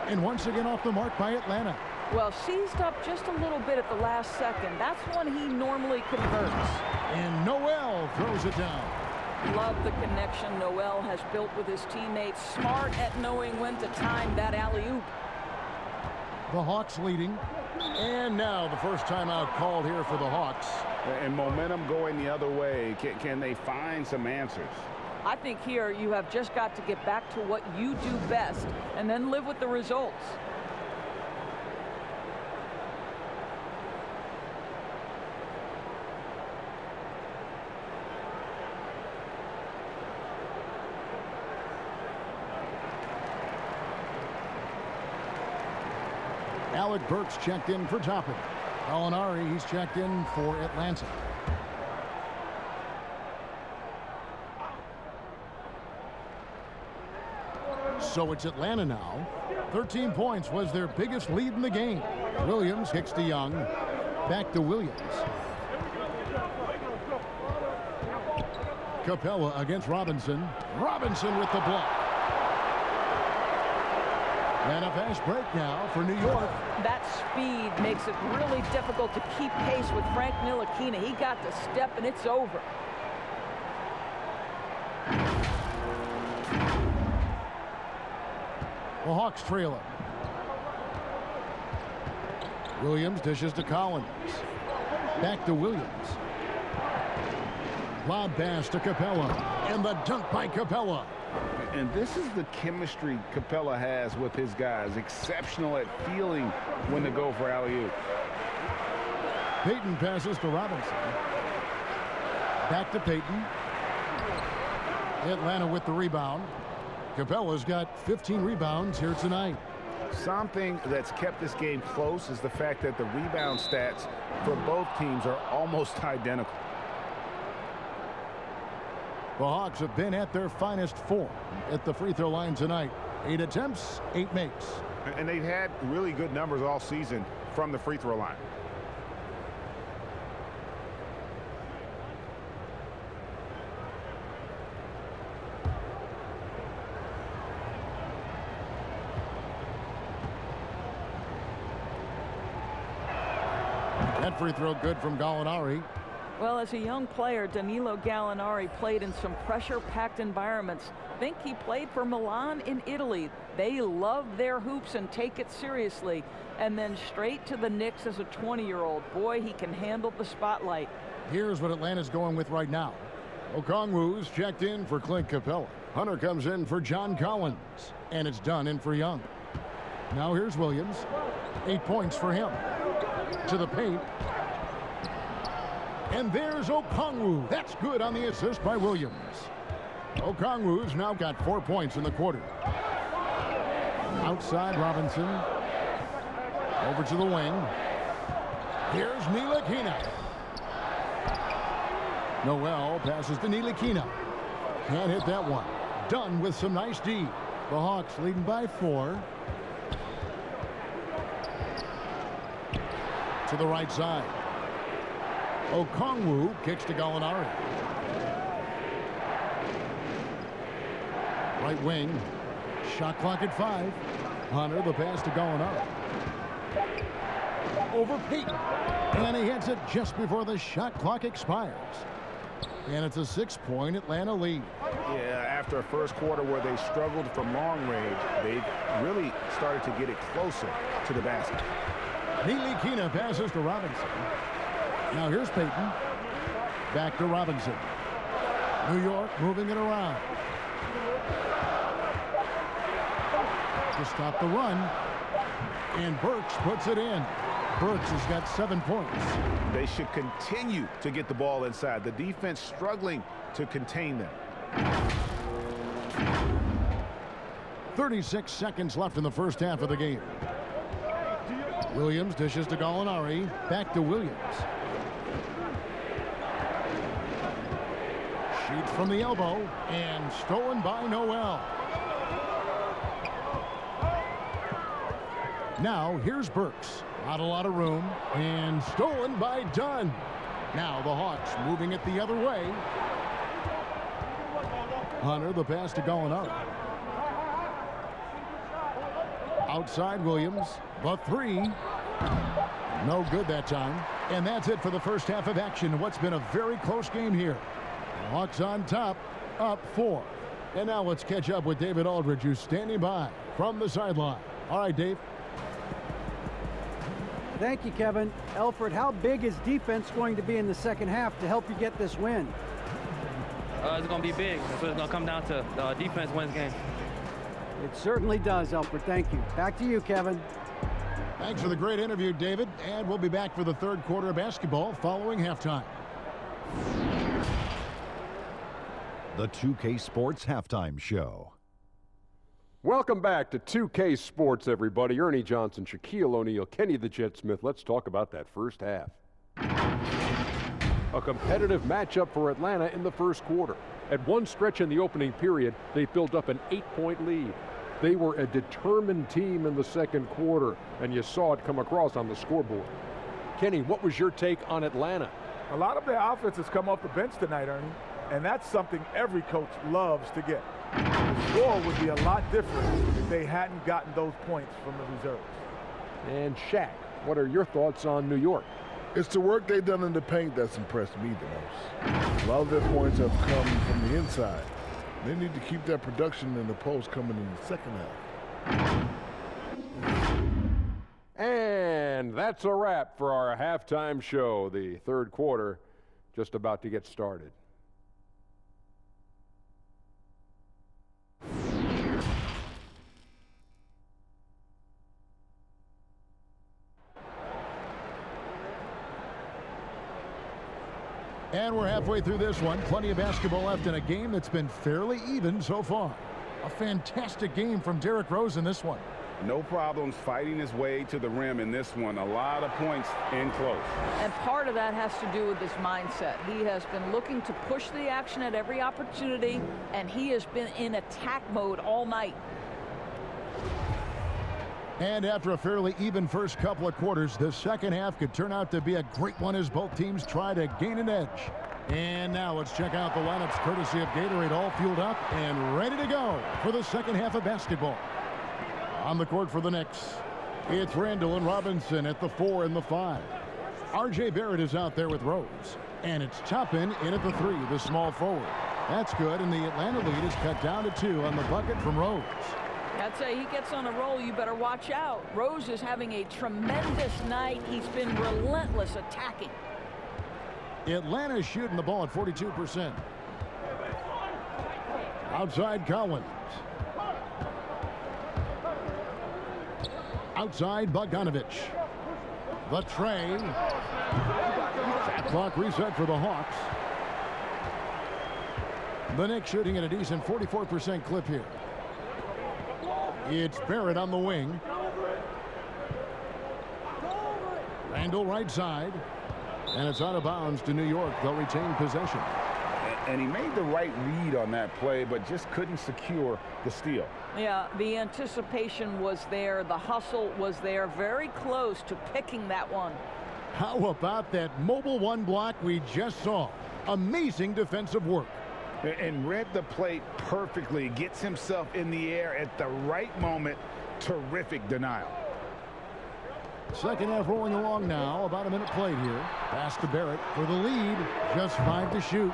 And once again off the mark by Atlanta. Well, seized up just a little bit at the last second. That's when he normally converts. And Noel throws it down. Love the connection Noel has built with his teammates. Smart at knowing when to time that alley-oop. The Hawks leading. And now the first timeout called here for the Hawks. And momentum going the other way. Can they find some answers? I think here you have just got to get back to what you do best and then live with the results. Alec Burks checked in for Toppin. Gallinari, he's checked in for Atlanta. So it's Atlanta now. 13 points was their biggest lead in the game. Williams kicks to Young. Back to Williams. Capella against Robinson. Robinson with the block. And a fast break now for New York. That speed makes it really difficult to keep pace with Frank Ntilikina. He got the step, and it's over. The Hawks trail it. Williams dishes to Collins. Back to Williams. Lob pass to Capella. And the dunk by Capella. And this is the chemistry Capella has with his guys. Exceptional at feeling when to go for alley-oop. Payton passes to Robinson. Back to Payton. Atlanta with the rebound. Capella's got 15 rebounds here tonight. Something that's kept this game close is the fact that the rebound stats for both teams are almost identical. The Hawks have been at their finest form at the free throw line tonight. 8 attempts, 8 makes. And they've had really good numbers all season from the free throw line. That free throw good from Gallinari. Well, as a young player, Danilo Gallinari played in some pressure-packed environments. Think he played for Milan in Italy. They love their hoops and take it seriously. And then straight to the Knicks as a 20-year-old. Boy, he can handle the spotlight. Here's what Atlanta's going with right now. Okongwu's checked in for Clint Capella. Hunter comes in for John Collins. And it's done in for Young. Now here's Williams. 8 points for him. To the paint. And there's Okongwu. That's good on the assist by Williams. Okongwu's now got 4 points in the quarter. Outside Robinson. Over to the wing. Here's Ntilikina. Noel passes to Ntilikina. Can't hit that one. Done with some nice D. The Hawks leading by 4. To the right side. Okongwu kicks to Gallinari. Right wing. Shot clock at 5. Hunter, the pass to Gallinari. Over Payton. And he hits it just before the shot clock expires. And it's a 6-point Atlanta lead. Yeah, after a first quarter where they struggled from long range, they really started to get it closer to the basket. Ntilikina passes to Robinson. Now here's Payton. Back to Robinson. New York moving it around. To stop the run. And Burks puts it in. Burks has got 7 points. They should continue to get the ball inside. The defense struggling to contain them. 36 seconds left in the first half of the game. Williams dishes to Gallinari. Back to Williams. Shoots from the elbow. And stolen by Noel. Now here's Burks. Not a lot of room. And stolen by Dunn. Now the Hawks moving it the other way. Hunter, the pass to Gallinari. Outside Williams. The 3. No good that time. And that's it for the first half of action. What's been a very close game here. Hawks on top, up 4. And now let's catch up with David Aldridge, who's standing by from the sideline. All right, Dave. Thank you, Kevin. Alfred, how big is defense going to be in the second half to help you get this win? It's going to be big. That's what it's going to come down to. Defense wins games. It certainly does, Alfred. Thank you. Back to you, Kevin. Thanks for the great interview, David. And we'll be back for the third quarter of basketball following halftime. The 2K Sports Halftime Show. Welcome back to 2K Sports, everybody. Ernie Johnson, Shaquille O'Neal, Kenny the Jet Smith. Let's talk about that first half. A competitive matchup for Atlanta in the first quarter. At one stretch in the opening period, they built up an 8-point lead. They were a determined team in the second quarter, and you saw it come across on the scoreboard. Kenny, what was your take on Atlanta? A lot of their offense has come off the bench tonight, Ernie, and that's something every coach loves to get. The score would be a lot different if they hadn't gotten those points from the reserves. And Shaq, what are your thoughts on New York? It's the work they've done in the paint that's impressed me the most. A lot of their points have come from the inside. They need to keep that production in the post coming in the second half. And that's a wrap for our halftime show. The third quarter just about to get started. And we're halfway through this one. Plenty of basketball left in a game that's been fairly even so far. A fantastic game from Derrick Rose in this one. No problems fighting his way to the rim in this one. A lot of points in close. And part of that has to do with his mindset. He has been looking to push the action at every opportunity, and he has been in attack mode all night. And after a fairly even first couple of quarters, the second half could turn out to be a great one as both teams try to gain an edge. And now let's check out the lineups courtesy of Gatorade, all fueled up and ready to go for the second half of basketball. On the court for the Knicks, it's Randall and Robinson at the 4 and the 5. R.J. Barrett is out there with Rose. And it's Toppin in at the 3, the small forward. That's good, and the Atlanta lead is cut down to 2 on the bucket from Rose. I'd say he gets on a roll, you better watch out. Rose is having a tremendous night. He's been relentless attacking. Atlanta shooting the ball at 42%. Outside Collins. Outside Bogdanovich. The tray. Shot clock reset for the Hawks. The Knicks shooting at a decent 44% clip here. It's Barrett on the wing. Randall right side. And it's out of bounds to New York. They'll retain possession. And he made the right read on that play, but just couldn't secure the steal. Yeah, the anticipation was there. The hustle was there. Very close to picking that one. How about that mobile one block we just saw? Amazing defensive work. And read the play perfectly. Gets himself in the air at the right moment. Terrific denial. Second half rolling along now. About a minute played here. Pass to Barrett for the lead. Just 5 to shoot.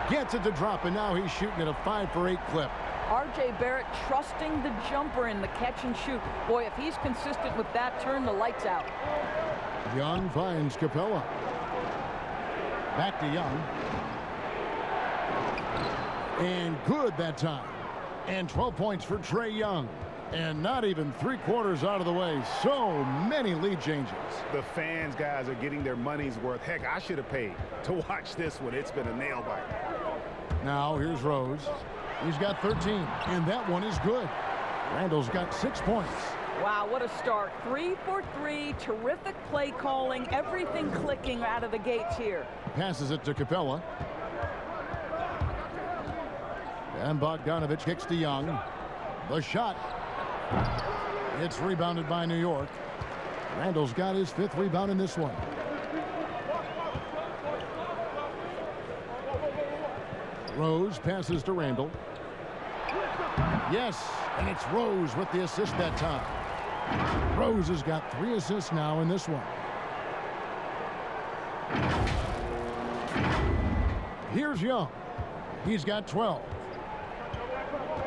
Gets it to drop, and now he's shooting at a 5 for 8 clip. R.J. Barrett trusting the jumper in the catch and shoot. Boy, if he's consistent with that, turn the lights out. Young finds Capella. Back to Young. And good that time. And 12 points for Trae Young. And not even 3/4 out of the way. So many lead changes. The fans, guys, are getting their money's worth. Heck, I should have paid to watch this one. It's been a nail biter. Now here's Rose. He's got 13, and that one is good. Randall's got 6 points. Wow, what a start. 3 for 3. Terrific play calling. Everything clicking out of the gates here. Passes it to Capella. And Bogdanovich kicks to Young. The shot. It's rebounded by New York. Randall's got his 5th rebound in this one. Rose passes to Randall. Yes, and it's Rose with the assist that time. Rose has got 3 assists now in this one. Here's Young. He's got 12.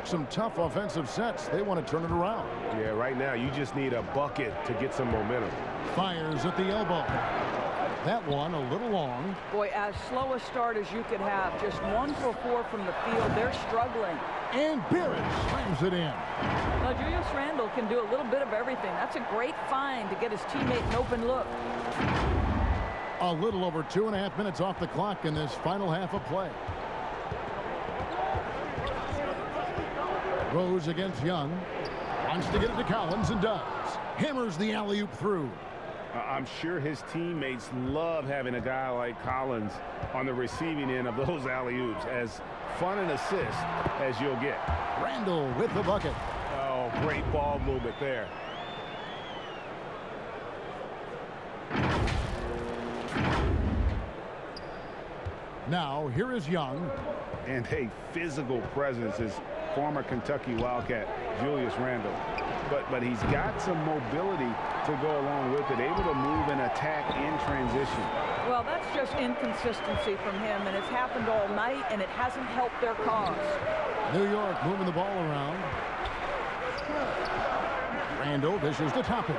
Some tough offensive sets. They want to turn it around. Yeah, right now you just need a bucket to get some momentum. Fires at the elbow. That one a little long. Boy, as slow a start as you could have. Just 1 for 4 from the field. They're struggling. And Barrett slams it in. Now, Julius Randle can do a little bit of everything. That's a great find to get his teammate an open look. A little over 2.5 minutes off the clock in this final half of play. Rose against Young. Wants to get it to Collins and does. Hammers the alley-oop through. I'm sure his teammates love having a guy like Collins on the receiving end of those alley-oops. As fun an assist as you'll get. Randall with the bucket. Oh, Great ball movement there. Now, here is Young. And a physical presence is former Kentucky Wildcat Julius Randle. But he's got some mobility to go along with it, able to move and attack in transition. Well, that's just inconsistency from him, and it's happened all night, and it hasn't helped their cause. New York moving the ball around. Randle dishes to Toppin.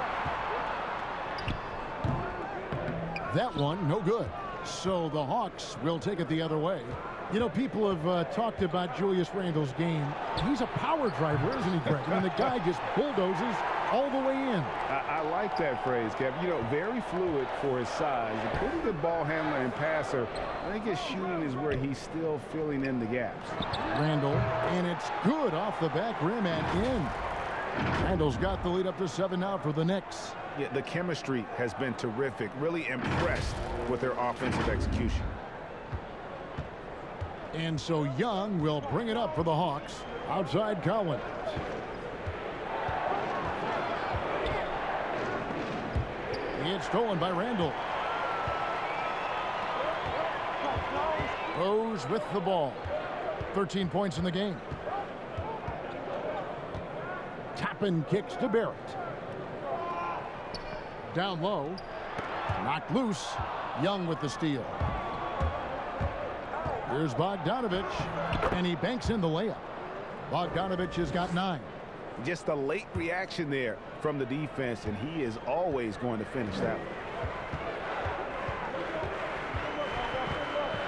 That one, no good. So the Hawks will take it the other way. You know, people have talked about Julius Randle's game. He's a power driver, isn't he, Greg? I mean, the guy just bulldozes all the way in. I like that phrase, Kev. You know, very fluid for his size. A pretty good ball handler and passer. I think his shooting is where he's still filling in the gaps. Randle, and it's good off the back rim and in. Randle's got the lead up to 7 now for the Knicks. Yeah, the chemistry has been terrific. Really impressed with their offensive execution. And so Young will bring it up for the Hawks. Outside Collins. It's stolen by Randle. Rose with the ball. 13 points in the game. Toppin kicks to Barrett. Down low. Knocked loose. Young with the steal. Here's Bogdanovich, and he banks in the layup. Bogdanovich has got 9. Just a late reaction there from the defense, and he is always going to finish that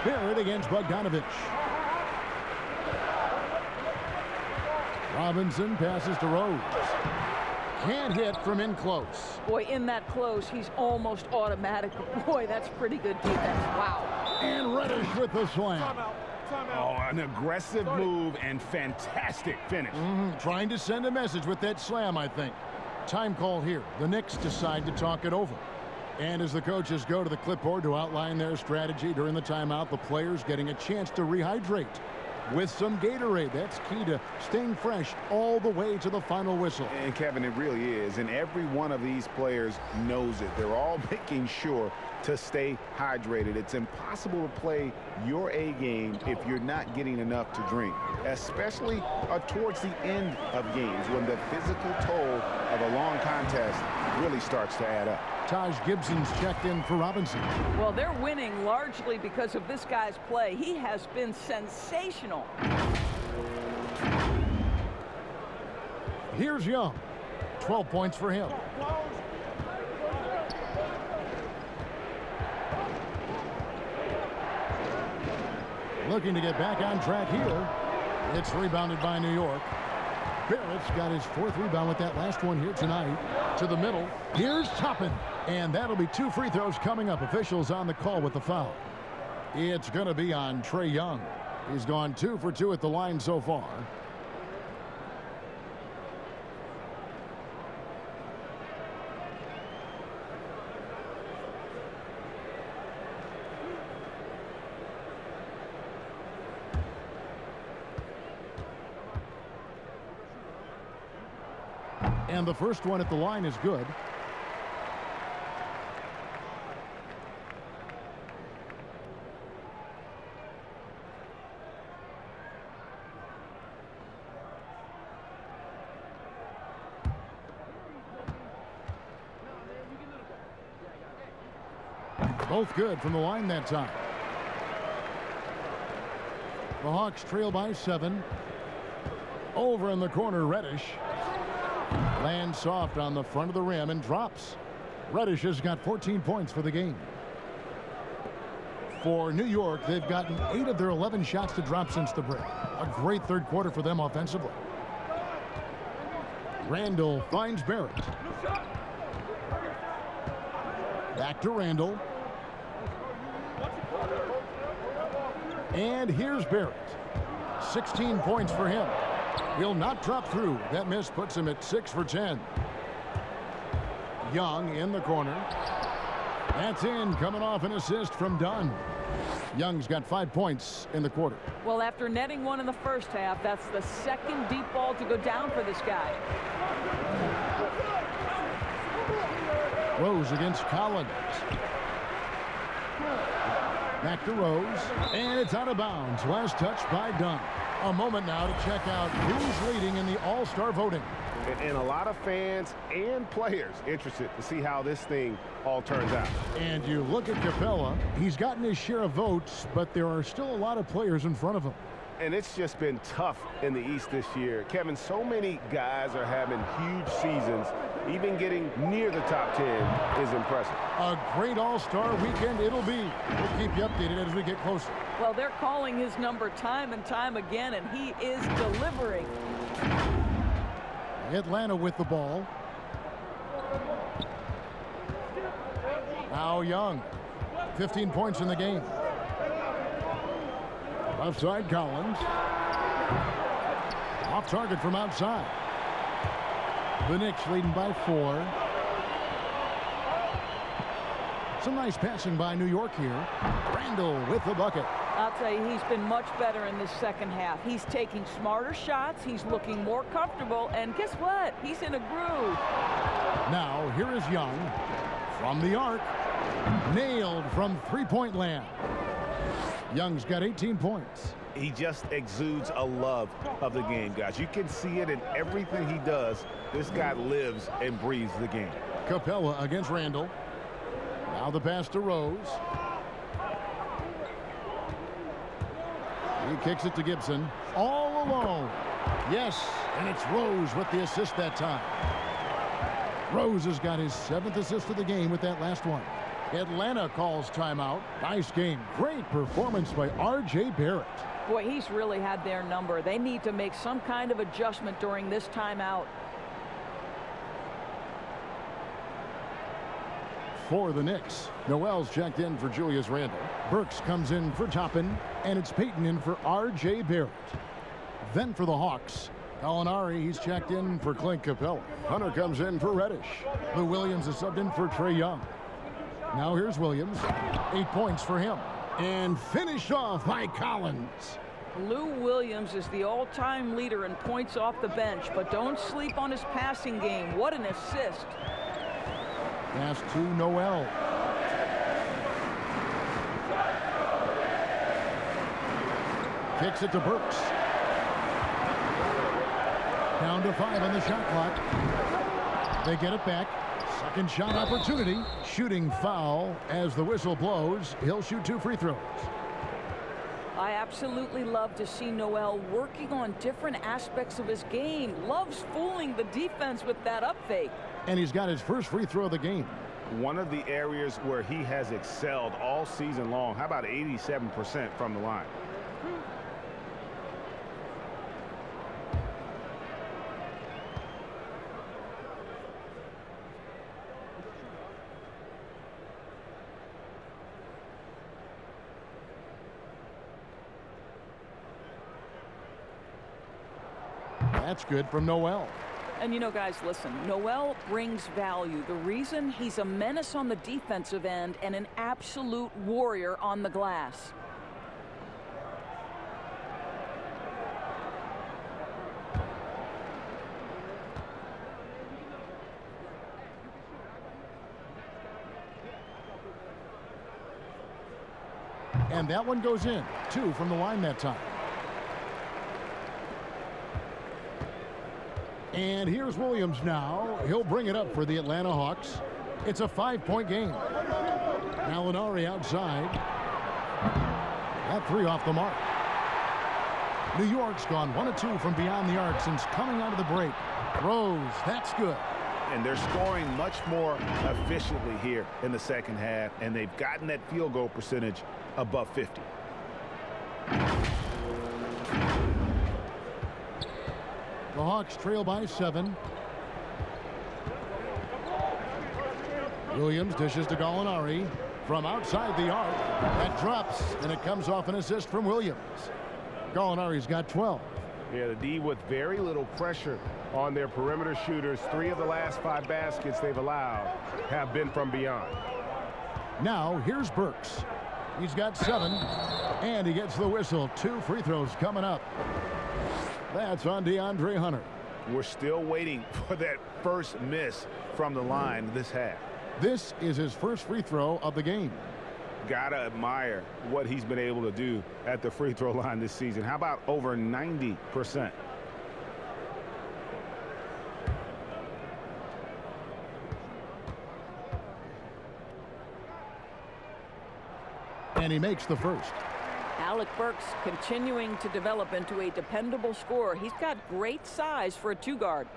one. Barrett against Bogdanovich. Robinson passes to Rose. Can't hit from in close. Boy, in that close, he's almost automatic. Boy, that's pretty good defense. Wow. And Reddish with the slam. Timeout. Oh, an aggressive move and fantastic finish. Trying to send a message with that slam, I think. Time call here. The Knicks decide to talk it over. And as the coaches go to the clipboard to outline their strategy during the timeout, the players getting a chance to rehydrate with some Gatorade. That's key to staying fresh all the way to the final whistle. And Kevin, it really is. And every one of these players knows it. They're all making sure to stay hydrated. It's impossible to play your A game if you're not getting enough to drink, especially towards the end of games when the physical toll of a long contest really starts to add up. Taj Gibson's checked in for Robinson. Well, they're winning largely because of this guy's play. He has been sensational. Here's Young. 12 points for him. Looking to get back on track here. It's rebounded by New York. Barrett's got his 4th rebound with that last one here tonight. To the middle. Here's Toppin. And that'll be 2 free throws coming up. Officials on the call with the foul. It's going to be on Trae Young. He's gone 2 for 2 at the line so far. And the first one at the line is good. Both good from the line that time. The Hawks trail by 7. Over in the corner, Reddish. Lands soft on the front of the rim and drops. Reddish has got 14 points for the game. For New York, they've gotten 8 of their 11 shots to drop since the break. A great third quarter for them offensively. Randle finds Barrett. Back to Randle. And here's Barrett. 16 points for him. He'll not drop through. That miss puts him at 6 for 10. Young in the corner. That's in, coming off an assist from Dunn. Young's got 5 points in the quarter. Well, after netting one in the first half, that's the second deep ball to go down for this guy. Rose against Collins. Back to Rose, and it's out of bounds. Last touch by Dunn. A moment now to check out who's leading in the All-Star voting. And a lot of fans and players interested to see how this thing all turns out. And you look at Capella, he's gotten his share of votes, but there are still a lot of players in front of him. And it's just been tough in the East this year. Kevin, so many guys are having huge seasons. Even getting near the top 10 is impressive. A great All-Star weekend it'll be. We'll keep you updated as we get closer. Well, they're calling his number time and time again, and he is delivering. Atlanta with the ball. Now Young. 15 points in the game. Left side, Collins. Off target from outside. The Knicks leading by 4. Some nice passing by New York here. Randall with the bucket. I'll tell you, he's been much better in this second half. He's taking smarter shots. He's looking more comfortable. And guess what? He's in a groove. Now, here is Young from the arc. Nailed from three-point land. Young's got 18 points. He just exudes a love of the game, guys. You can see it in everything he does. This guy lives and breathes the game. Capella against Randall. Now the pass to Rose. He kicks it to Gibson. All alone. Yes, and it's Rose with the assist that time. Rose has got his 7th assist of the game with that last one. Atlanta calls timeout. Nice game. Great performance by R.J. Barrett. Boy, he's really had their number. They need to make some kind of adjustment during this timeout. For the Knicks, Noel's checked in for Julius Randle. Burks comes in for Toppin, and it's Payton in for R.J. Barrett. Then for the Hawks, Gallinari, he's checked in for Clint Capella. Hunter comes in for Reddish. Lou Williams is subbed in for Trae Young. Now here's Williams. 8 points for him. And finished off by Collins. Lou Williams is the all-time leader in points off the bench, but don't sleep on his passing game. What an assist. Pass to Noel. Kicks it to Burks. Down to 5 on the shot clock. They get it back. Second shot opportunity. Shooting foul as the whistle blows. He'll shoot 2 free throws. I absolutely love to see Noel working on different aspects of his game. Loves fooling the defense with that up fake. And he's got his first free throw of the game. One of the areas where he has excelled all season long. How about 87% from the line? That's good from Noel. And you know, guys, listen, Noel brings value. The reason he's a menace on the defensive end and an absolute warrior on the glass. And that one goes in. 2 from the line that time. And here's Williams now. He'll bring it up for the Atlanta Hawks. It's a 5-point game. Gallinari outside. That 3 off the mark. New York's gone 1 of 2 from beyond the arc since coming out of the break. Rose, that's good. And they're scoring much more efficiently here in the second half, and they've gotten that field goal percentage above 50. The Hawks trail by 7. Williams dishes to Gallinari from outside the arc. That drops, and it comes off an assist from Williams. Gallinari's got 12. Yeah, the D with very little pressure on their perimeter shooters. 3 of the last 5 baskets they've allowed have been from beyond. Now, here's Burks. He's got 7, and he gets the whistle. 2 free throws coming up. That's on DeAndre Hunter. We're still waiting for that first miss from the line this half. This is his first free throw of the game. Gotta admire what he's been able to do at the free throw line this season. How about over 90%? And he makes the first. Alec Burks continuing to develop into a dependable scorer. He's got great size for a 2-guard.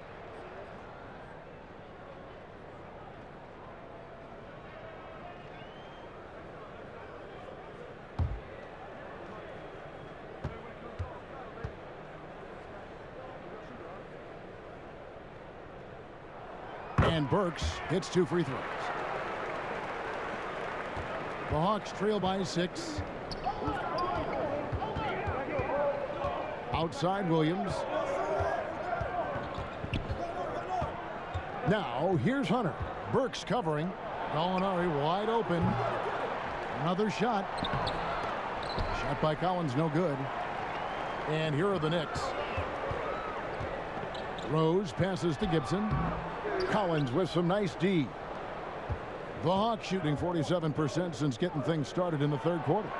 And Burks hits 2 free throws. The Hawks trail by 6. Outside Williams. Now here's Hunter. Burks covering. Gallinari wide open. Another shot. Shot by Collins, no good. And here are the Knicks. Rose passes to Gibson. Collins with some nice D. The Hawks shooting 47% since getting things started in the third quarter.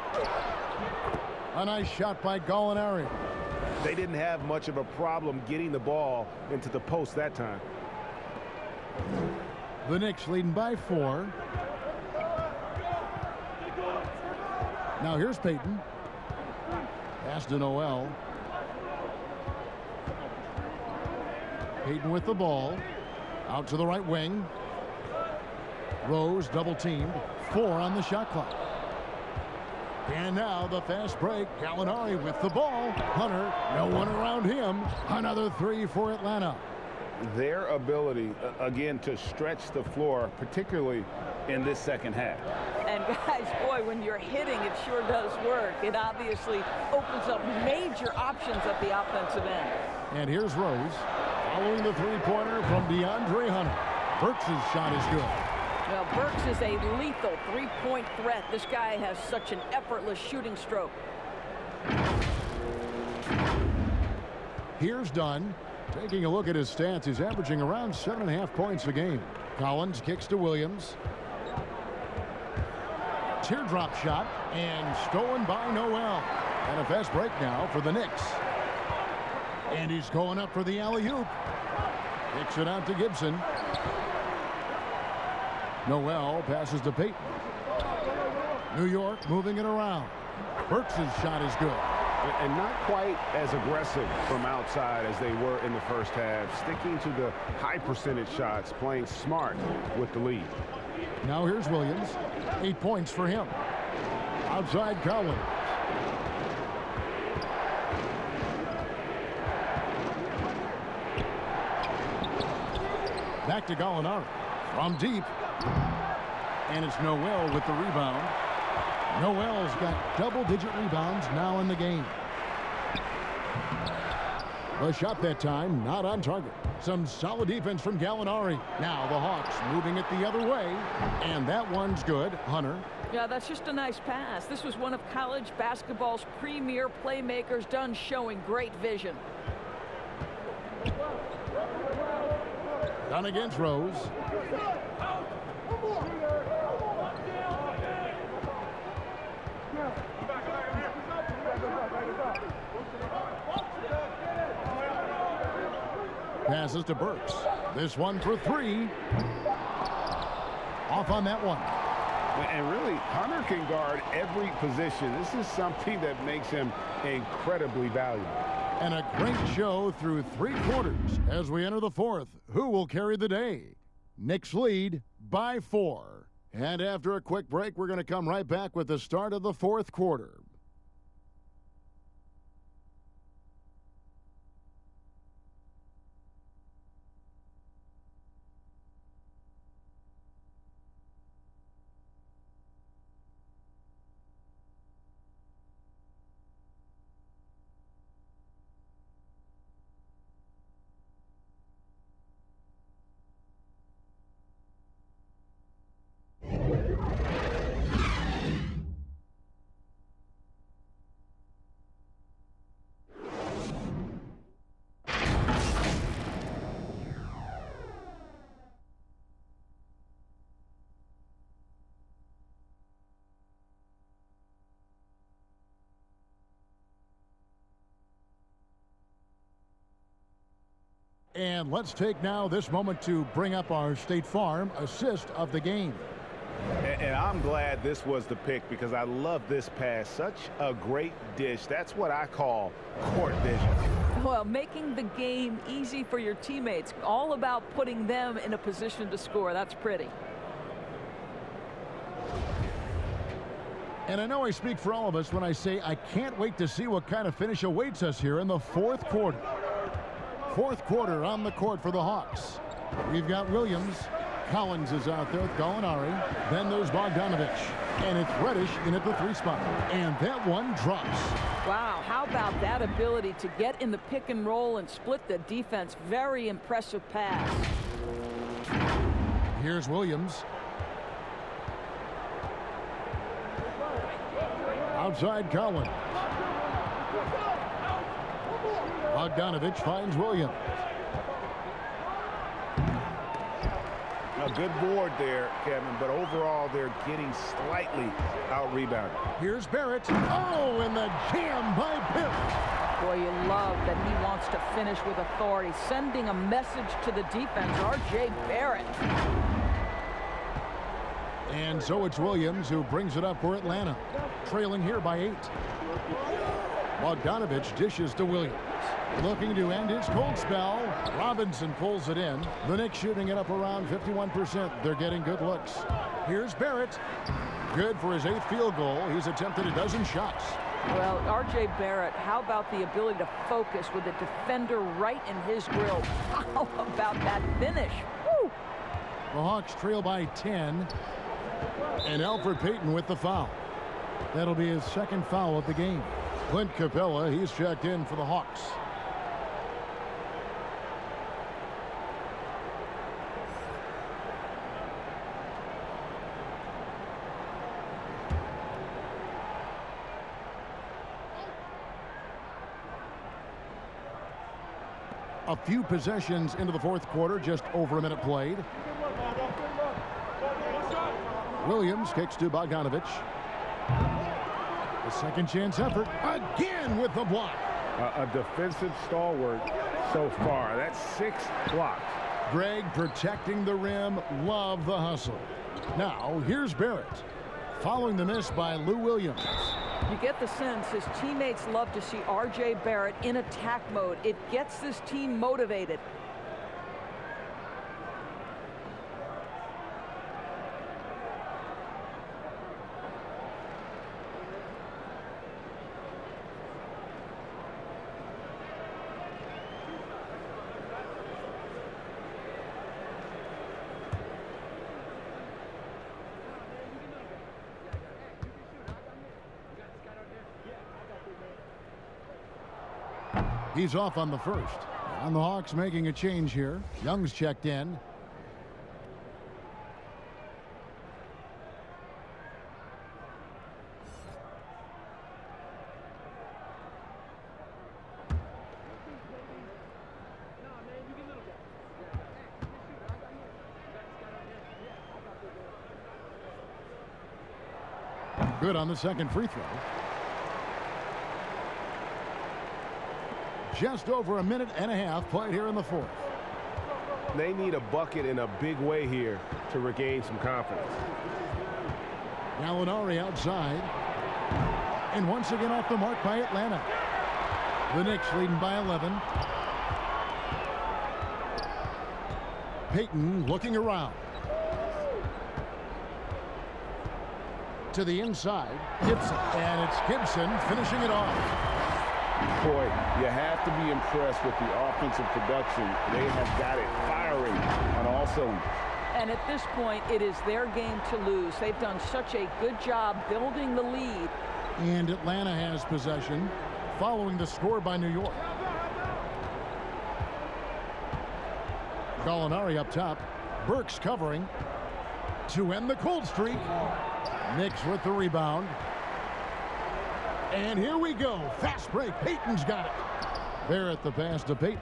A nice shot by Gallinari. They didn't have much of a problem getting the ball into the post that time. The Knicks leading by 4. Now here's Payton. Pass to Noel. Payton with the ball. Out to the right wing. Rose double teamed. 4 on the shot clock. And now the fast break. Gallinari with the ball. Hunter, no one around him. Another 3 for Atlanta. Their ability, again, to stretch the floor, particularly in this second half. And guys, boy, when you're hitting, it sure does work. It obviously opens up major options at the offensive end. And here's Rose. Following the three-pointer from DeAndre Hunter. Burks' shot is good. Well, Burks is a lethal three-point threat. This guy has such an effortless shooting stroke. Here's Dunn. Taking a look at his stats, he's averaging around 7.5 points a game. Collins kicks to Williams. Teardrop shot and stolen by Noel. And a fast break now for the Knicks. And he's going up for the alley-oop. Kicks it out to Gibson. Noel passes to Payton. New York moving it around. Burks' shot is good. And not quite as aggressive from outside as they were in the first half. Sticking to the high percentage shots, playing smart with the lead. Now here's Williams. 8 points for him. Outside Collins. Back to Gallinari. From deep. And it's Noel with the rebound. Noel's got double-digit rebounds now in the game. The shot that time, not on target. Some solid defense from Gallinari. Now the Hawks moving it the other way. And that one's good. Hunter. Yeah, that's just a nice pass. This was one of college basketball's premier playmakers, done showing great vision. Done against Rose. Passes to Burks. This one for 3. Off on that one. And really, Hunter can guard every position. This is something that makes him incredibly valuable. And a great show through 3 quarters as we enter the 4th. Who will carry the day? Knicks lead by 4. And after a quick break, we're going to come right back with the start of the 4th quarter. And let's take now this moment to bring up our State Farm assist of the game. And I'm glad this was the pick because I love this pass. Such a great dish. That's what I call court vision. Well, making the game easy for your teammates. All about putting them in a position to score. That's pretty. And I know I speak for all of us when I say I can't wait to see what kind of finish awaits us here in the fourth quarter. Fourth quarter on the court for the Hawks. We've got Williams. Collins is out there with Gallinari. Then there's Bogdanovich. And it's Reddish in at the 3 spot. And that one drops. Wow, how about that ability to get in the pick and roll and split the defense? Very impressive pass. Here's Williams. Outside Collins. Bogdanovich finds Williams. A good board there, Kevin, but overall they're getting slightly out-rebounded. Here's Barrett. Oh, and the jam by Barrett. Boy, you love that he wants to finish with authority, sending a message to the defense. R.J. Barrett. And so it's Williams who brings it up for Atlanta, trailing here by 8. Bogdanovich dishes to Williams. Looking to end his cold spell. Robinson pulls it in. The Knicks shooting it up around 51%. They're getting good looks. Here's Barrett. Good for his 8th field goal. He's attempted a dozen shots. Well, R.J. Barrett, how about the ability to focus with a defender right in his grill? How about that finish? Woo! The Hawks trail by 10. And Alfred Payton with the foul. That'll be his 2nd foul of the game. Clint Capella, he's checked in for the Hawks. A few possessions into the fourth quarter, just over a minute played. Williams kicks to Bogdanovich. The second chance effort, again with the block. A defensive stalwart so far. That's 6 blocks. Greg protecting the rim, love the hustle. Now, here's Barrett. Following the miss by Lou Williams. You get the sense his teammates love to see R.J. Barrett in attack mode. It gets this team motivated. He's off on the first. And the Hawks making a change here. Young's checked in. Good on the second free throw. Just over a minute and a half played here in the fourth. They need a bucket in a big way here to regain some confidence. Gallinari outside. And once again off the mark by Atlanta. The Knicks leading by 11. Payton looking around. To the inside. Gibson. And it's Gibson finishing it off. Boy, you have to be impressed with the offensive production. They have got it firing on all cylinders. And at this point, it is their game to lose. They've done such a good job building the lead. And Atlanta has possession following the score by New York. Gallinari up top. Burks covering to end the cold streak. Knicks with the rebound. And here we go. Fast break. Payton's got it. Barrett the pass to Payton.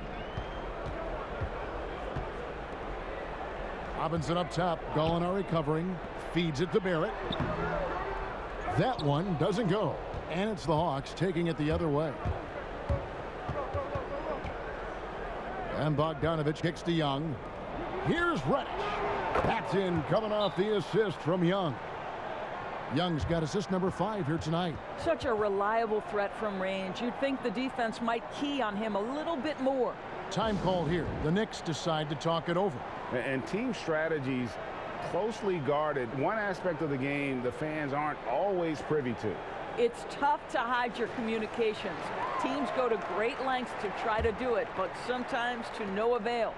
Robinson up top. Gallinari covering. Feeds it to Barrett. That one doesn't go. And it's the Hawks taking it the other way. And Bogdanovich kicks to Young. Here's Reddish. That's in, coming off the assist from Young. Young's got assist number 5 here tonight. Such a reliable threat from range. You'd think the defense might key on him a little bit more. Time called here. The Knicks decide to talk it over. And team strategies closely guarded. One aspect of the game the fans aren't always privy to. It's tough to hide your communications. Teams go to great lengths to try to do it, but sometimes to no avail.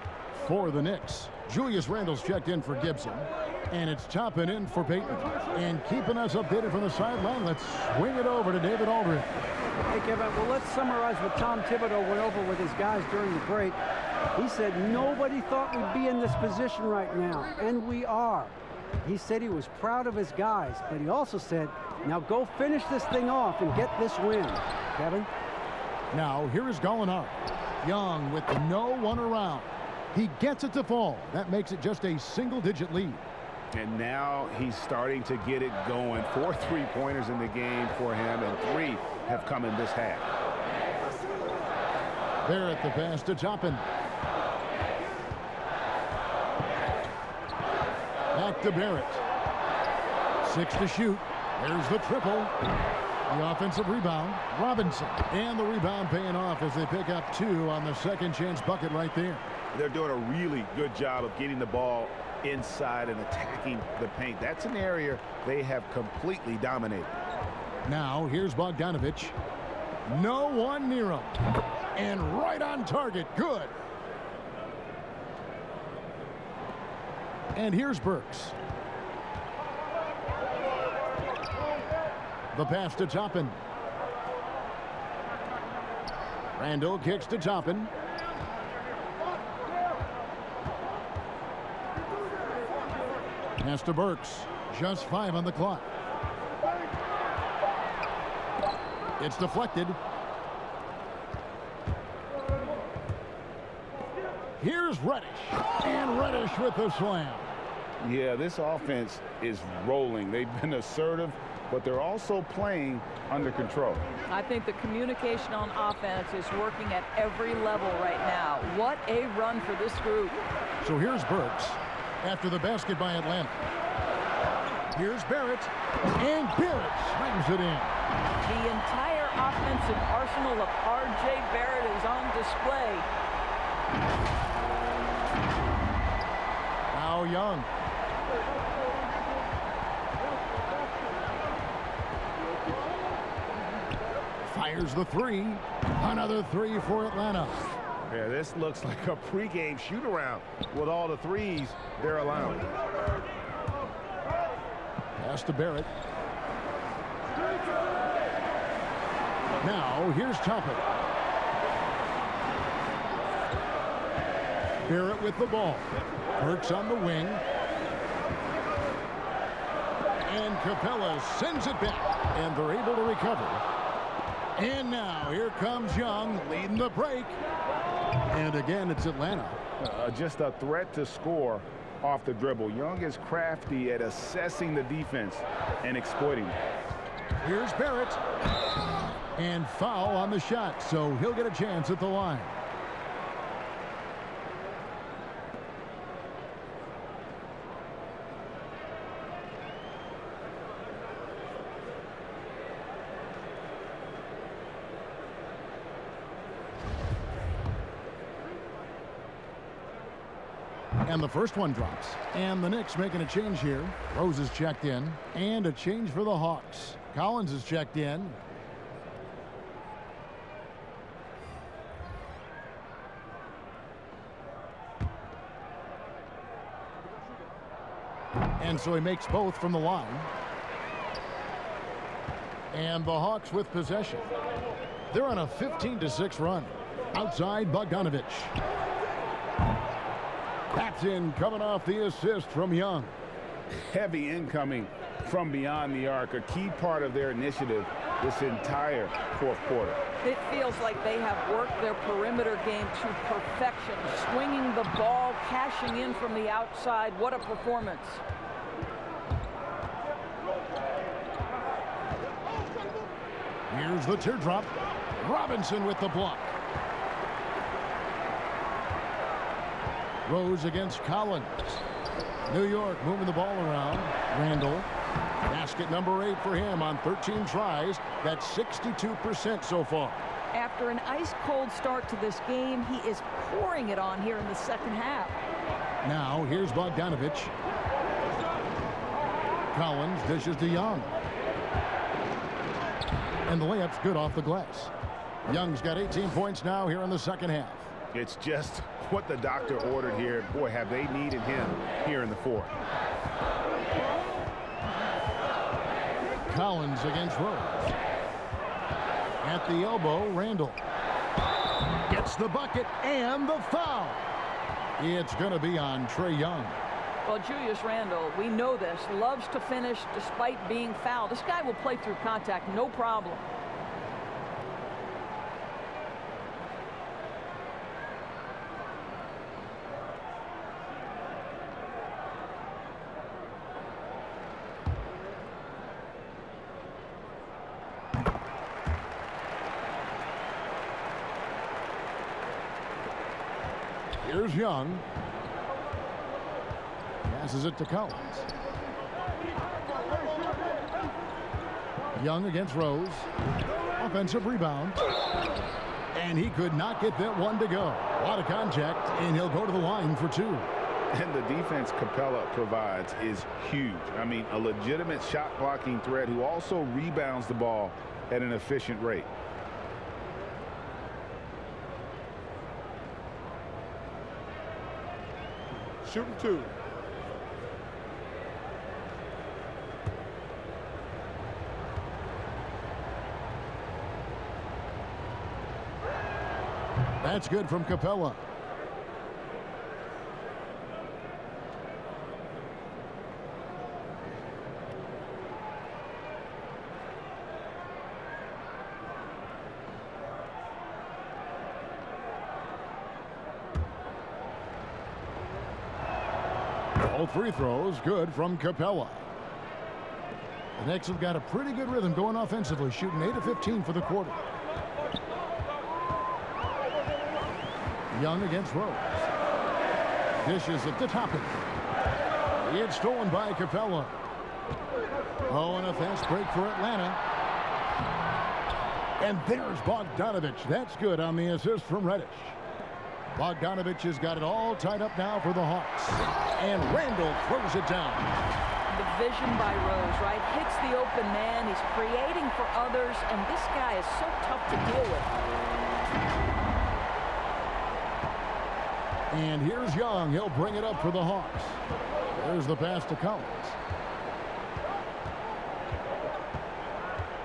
For the Knicks, Julius Randle's checked in for Gibson. And it's chopping in for Payton. And keeping us updated from the sideline, let's swing it over to David Aldridge. Hey, Kevin, well, let's summarize what Tom Thibodeau went over with his guys during the break. He said nobody thought we'd be in this position right now, and we are. He said he was proud of his guys, but he also said, now go finish this thing off and get this win. Kevin? Now, here is Gallinari. Young with no one around. He gets it to fall. That makes it just a single-digit lead. And now he's starting to get it going. 4 3-pointers in the game for him, and 3 have come in this half. Barrett the pass to Toppin. Back to Barrett. 6 to shoot. There's the triple. The offensive rebound. Robinson. And the rebound paying off as they pick up 2 on the second chance bucket right there. They're doing a really good job of getting the ball inside and attacking the paint. That's an area they have completely dominated. Now here's Bogdanovich. No one near him. And right on target. Good. And here's Burks. The pass to Toppin. Randle kicks to Toppin. Pass to Burks. Just 5 on the clock. It's deflected. Here's Reddish. And Reddish with the slam. Yeah, this offense is rolling. They've been assertive, but they're also playing under control. I think the communication on offense is working at every level right now. What a run for this group. So here's Burks after the basket by Atlanta. Here's Barrett, and Barrett slams it in. The entire offensive arsenal of R.J. Barrett is on display. Now Young. Fires the 3. Another 3 for Atlanta. Yeah, this looks like a pregame shoot-around with all the 3s they're allowing. Pass to Barrett. Now, here's Toppin. Barrett with the ball. Burks on the wing. And Capella sends it back. And they're able to recover. And now, here comes Young leading the break. And again, it's Atlanta. Just a threat to score off the dribble. Young is crafty at assessing the defense and exploiting it. Here's Barrett. And foul on the shot, so he'll get a chance at the line. And the first one drops. And the Knicks making a change here. Rose is checked in. And a change for the Hawks. Collins is checked in. And so he makes both from the line. And the Hawks with possession. They're on a 15-6 run. Outside, Bogdanovich. That's in, coming off the assist from Young. Heavy incoming from beyond the arc, a key part of their initiative this entire fourth quarter. It feels like they have worked their perimeter game to perfection, swinging the ball, cashing in from the outside. What a performance. Here's the teardrop. Robinson with the block. Rose against Collins. New York moving the ball around. Randall. Basket number 8 for him on 13 tries. That's 62% so far. After an ice-cold start to this game, he is pouring it on here in the second half. Now, here's Bogdanovich. Collins dishes to Young. And the layup's good off the glass. Young's got 18 points now here in the second half. It's just what the doctor ordered here. Boy, have they needed him here in the fourth. Collins against Rose. At the elbow, Randall. Gets the bucket and the foul. It's going to be on Trae Young. Well, Julius Randle, we know this, loves to finish despite being fouled. This guy will play through contact, no problem. Here's Young. Passes it to Collins. Young against Rose. Offensive rebound. And he could not get that one to go. A lot of contact, and he'll go to the line for 2. And the defense Capella provides is huge. I mean, a legitimate shot blocking threat who also rebounds the ball at an efficient rate. Shooting 2. That's good from Capella. All 3 throws good from Capella. The Knicks have got a pretty good rhythm going offensively, shooting 8 of 15 for the quarter. Young against Rose. Dishes at the top. It's stolen by Capella. Oh, and a fast break for Atlanta. And there's Bogdanovich. That's good on the assist from Reddish. Bogdanovich has got it all tied up now for the Hawks. And Randall throws it down. The vision by Rose, right? Hits the open man. He's creating for others, and this guy is so tough to deal with. And here's Young. He'll bring it up for the Hawks. There's the pass to Collins.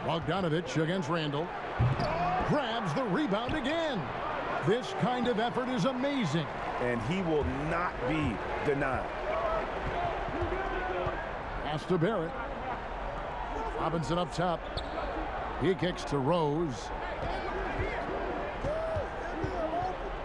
Bogdanovich against Randall. Grabs the rebound again. This kind of effort is amazing. And he will not be denied. Pass to Barrett. Robinson up top. He kicks to Rose.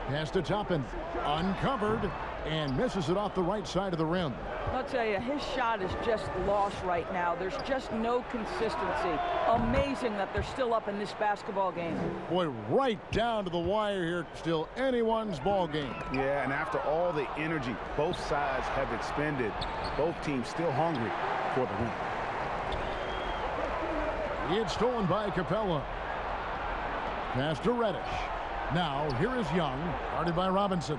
Pass to Toppin. Uncovered and misses it off the right side of the rim. I'll tell you, his shot is just lost right now. There's just no consistency. Amazing that they're still up in this basketball game. Boy, right down to the wire here. Still anyone's ball game. Yeah, and after all the energy both sides have expended, both teams still hungry for the win. It's stolen by Capella. Pass to Reddish. Now, here is Young, guarded by Robinson.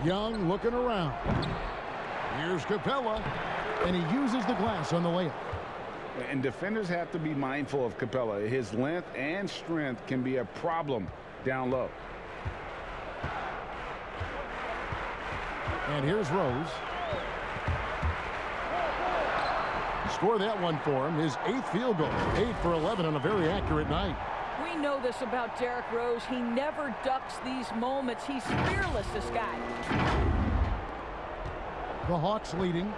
Young looking around. Here's Capella, and he uses the glass on the layup. And defenders have to be mindful of Capella. His length and strength can be a problem down low. And here's Rose. Score that one for him. His 8th field goal. 8 for 11 on a very accurate night. We know this about Derrick Rose. He never ducks these moments. He's fearless, this guy. The Hawks leading.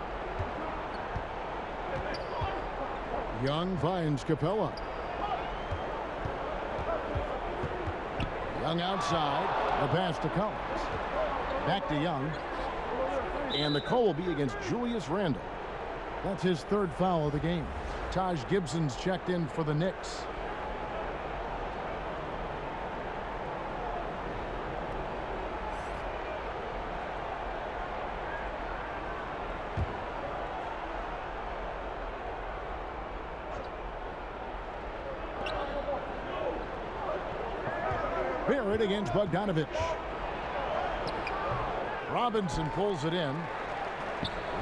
Young finds Capella. Young outside. The pass to Collins. Back to Young. And the call will be against Julius Randle. That's his 3rd foul of the game. Taj Gibson's checked in for the Knicks. Barrett against Bogdanovich. Robinson pulls it in.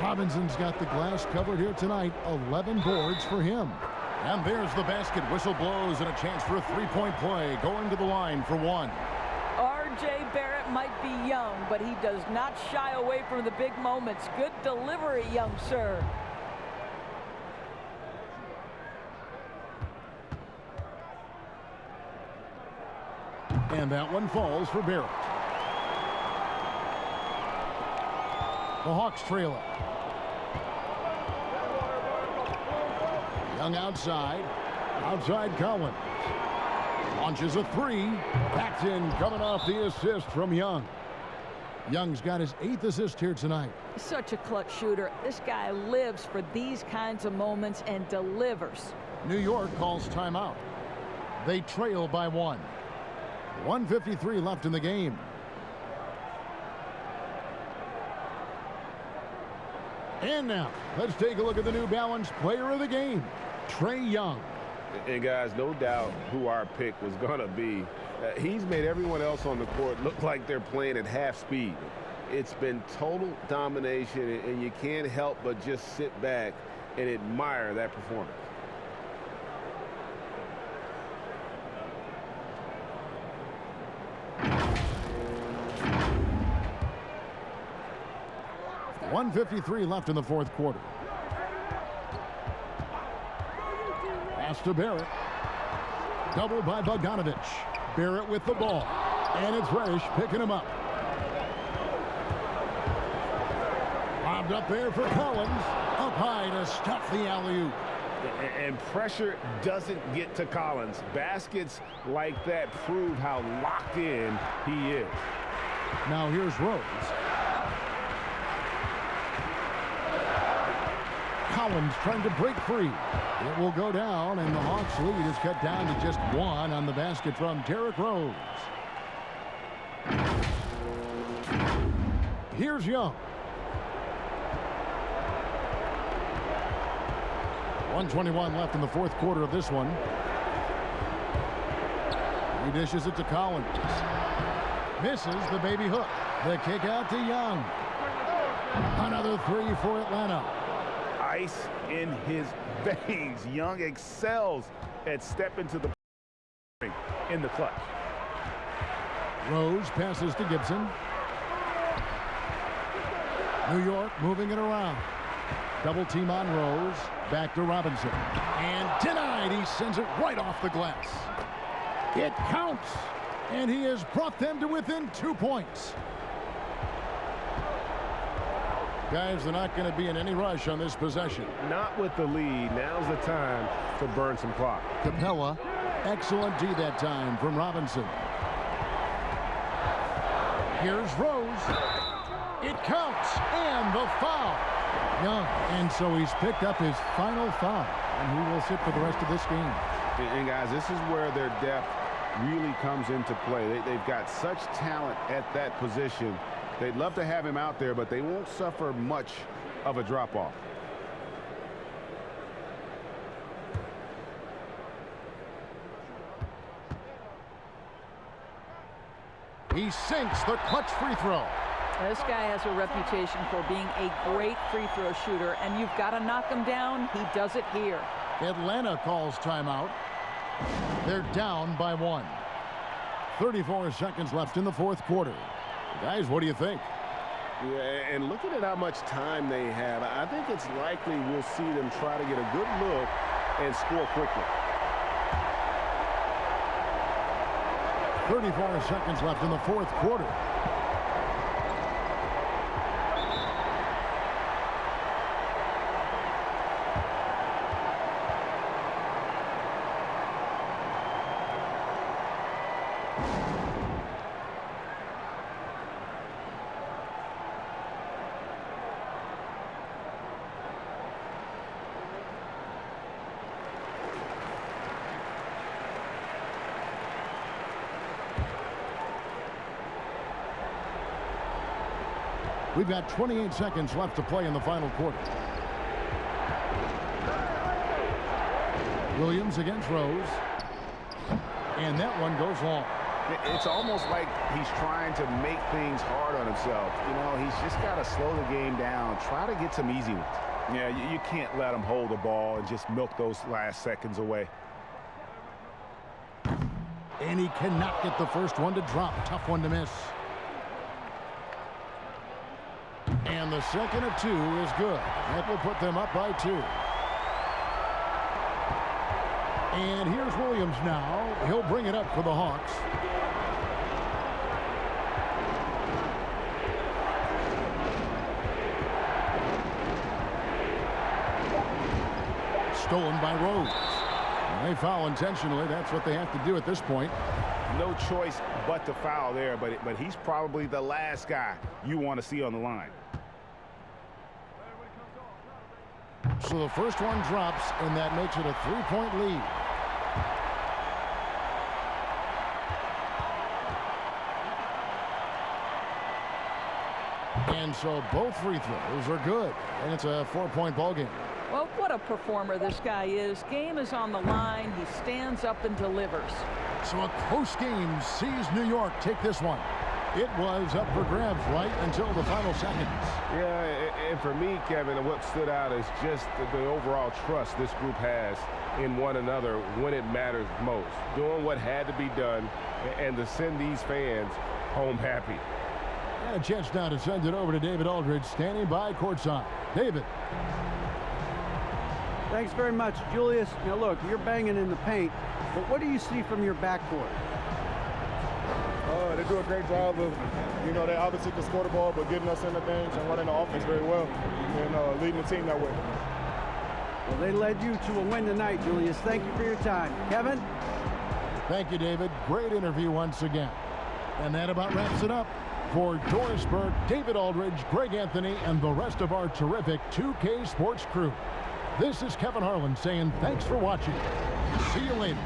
Robinson's got the glass covered here tonight. 11 boards for him. And there's the basket. Whistle blows and a chance for a three-point play. Going to the line for one. R.J. Barrett might be young, but he does not shy away from the big moments. Good delivery, young sir. And that one falls for Barrett. The Hawks trail it. Young outside. Outside Collins. Launches a three. Backed in, coming off the assist from Young. Young's got his 8th assist here tonight. Such a clutch shooter. This guy lives for these kinds of moments and delivers. New York calls timeout. They trail by 1. 1:53 left in the game. And now, let's take a look at the New Balance player of the game, Trae Young. And guys, no doubt who our pick was going to be. He's made everyone else on the court look like they're playing at half speed. It's been total domination, and you can't help but just sit back and admire that performance. .153 left in the fourth quarter. Pass to Barrett. Double by Bogdanovich. Barrett with the ball. And it's Reddish picking him up. Lobbed up there for Collins. Up high to stop the alley-oop. And pressure doesn't get to Collins. Baskets like that prove how locked in he is. Now here's Rose. Collins trying to break free. It will go down, and the Hawks lead is cut down to just 1 on the basket from Derrick Rose. Here's Young. 1:21 left in the fourth quarter of this one. He dishes it to Collins. Misses the baby hook. The kick out to Young. Another three for Atlanta. Ice in his veins. Young excels at stepping to the in the clutch. Rose passes to Gibson. New York moving it around. Double team on Rose. Back to Robinson. And denied. He sends it right off the glass. It counts. And he has brought them to within 2 points. Guys, they're not going to be in any rush on this possession. Not with the lead. Now's the time to burn some clock. Capella. Excellent D that time from Robinson. Here's Rose. It counts. And the foul. Young. And so he's picked up his final foul. And he will sit for the rest of this game. And guys, this is where their depth really comes into play. They've got such talent at that position. They'd love to have him out there, but they won't suffer much of a drop-off. He sinks the clutch free throw. This guy has a reputation for being a great free throw shooter, and you've got to knock him down. He does it here. Atlanta calls timeout. They're down by 1. 34 seconds left in the fourth quarter. Guys, what do you think? Yeah, and looking at how much time they have, I think it's likely we'll see them try to get a good look and score quickly. 34 seconds left in the fourth quarter. We've got 28 seconds left to play in the final quarter. Williams against Rose. And that one goes long. It's almost like he's trying to make things hard on himself. You know, he's just got to slow the game down, try to get some easy ones. Yeah, you can't let him hold the ball and just milk those last seconds away. And he cannot get the first one to drop. Tough one to miss. And the second of 2 is good. That will put them up by 2. And here's Williams now. He'll bring it up for the Hawks. Stolen by Rose. And they foul intentionally. That's what they have to do at this point. No choice but to foul there, but he's probably the last guy you want to see on the line. So the first one drops, and that makes it a 3-point lead. And so both free throws are good, and it's a 4-point ball game. Well, what a performer this guy is. Game is on the line. He stands up and delivers. So a close game sees New York take this one. It was up for grabs right until the final seconds. Yeah, and for me, Kevin, what stood out is just the overall trust this group has in one another when it matters most. Doing what had to be done and to send these fans home happy. And a chance now to send it over to David Aldridge, standing by courtside. David. Thanks very much, Julius. Now, look, you're banging in the paint, but what do you see from your backcourt? They do a great job of, they obviously can score the ball, but getting us into things and running the offense very well and leading the team that way. Well, they led you to a win tonight, Julius. Thank you for your time. Kevin? Thank you, David. Great interview once again. And that about wraps it up. For Doris Burke, David Aldridge, Greg Anthony, and the rest of our terrific 2K Sports crew. This is Kevin Harlan saying thanks for watching. See you later.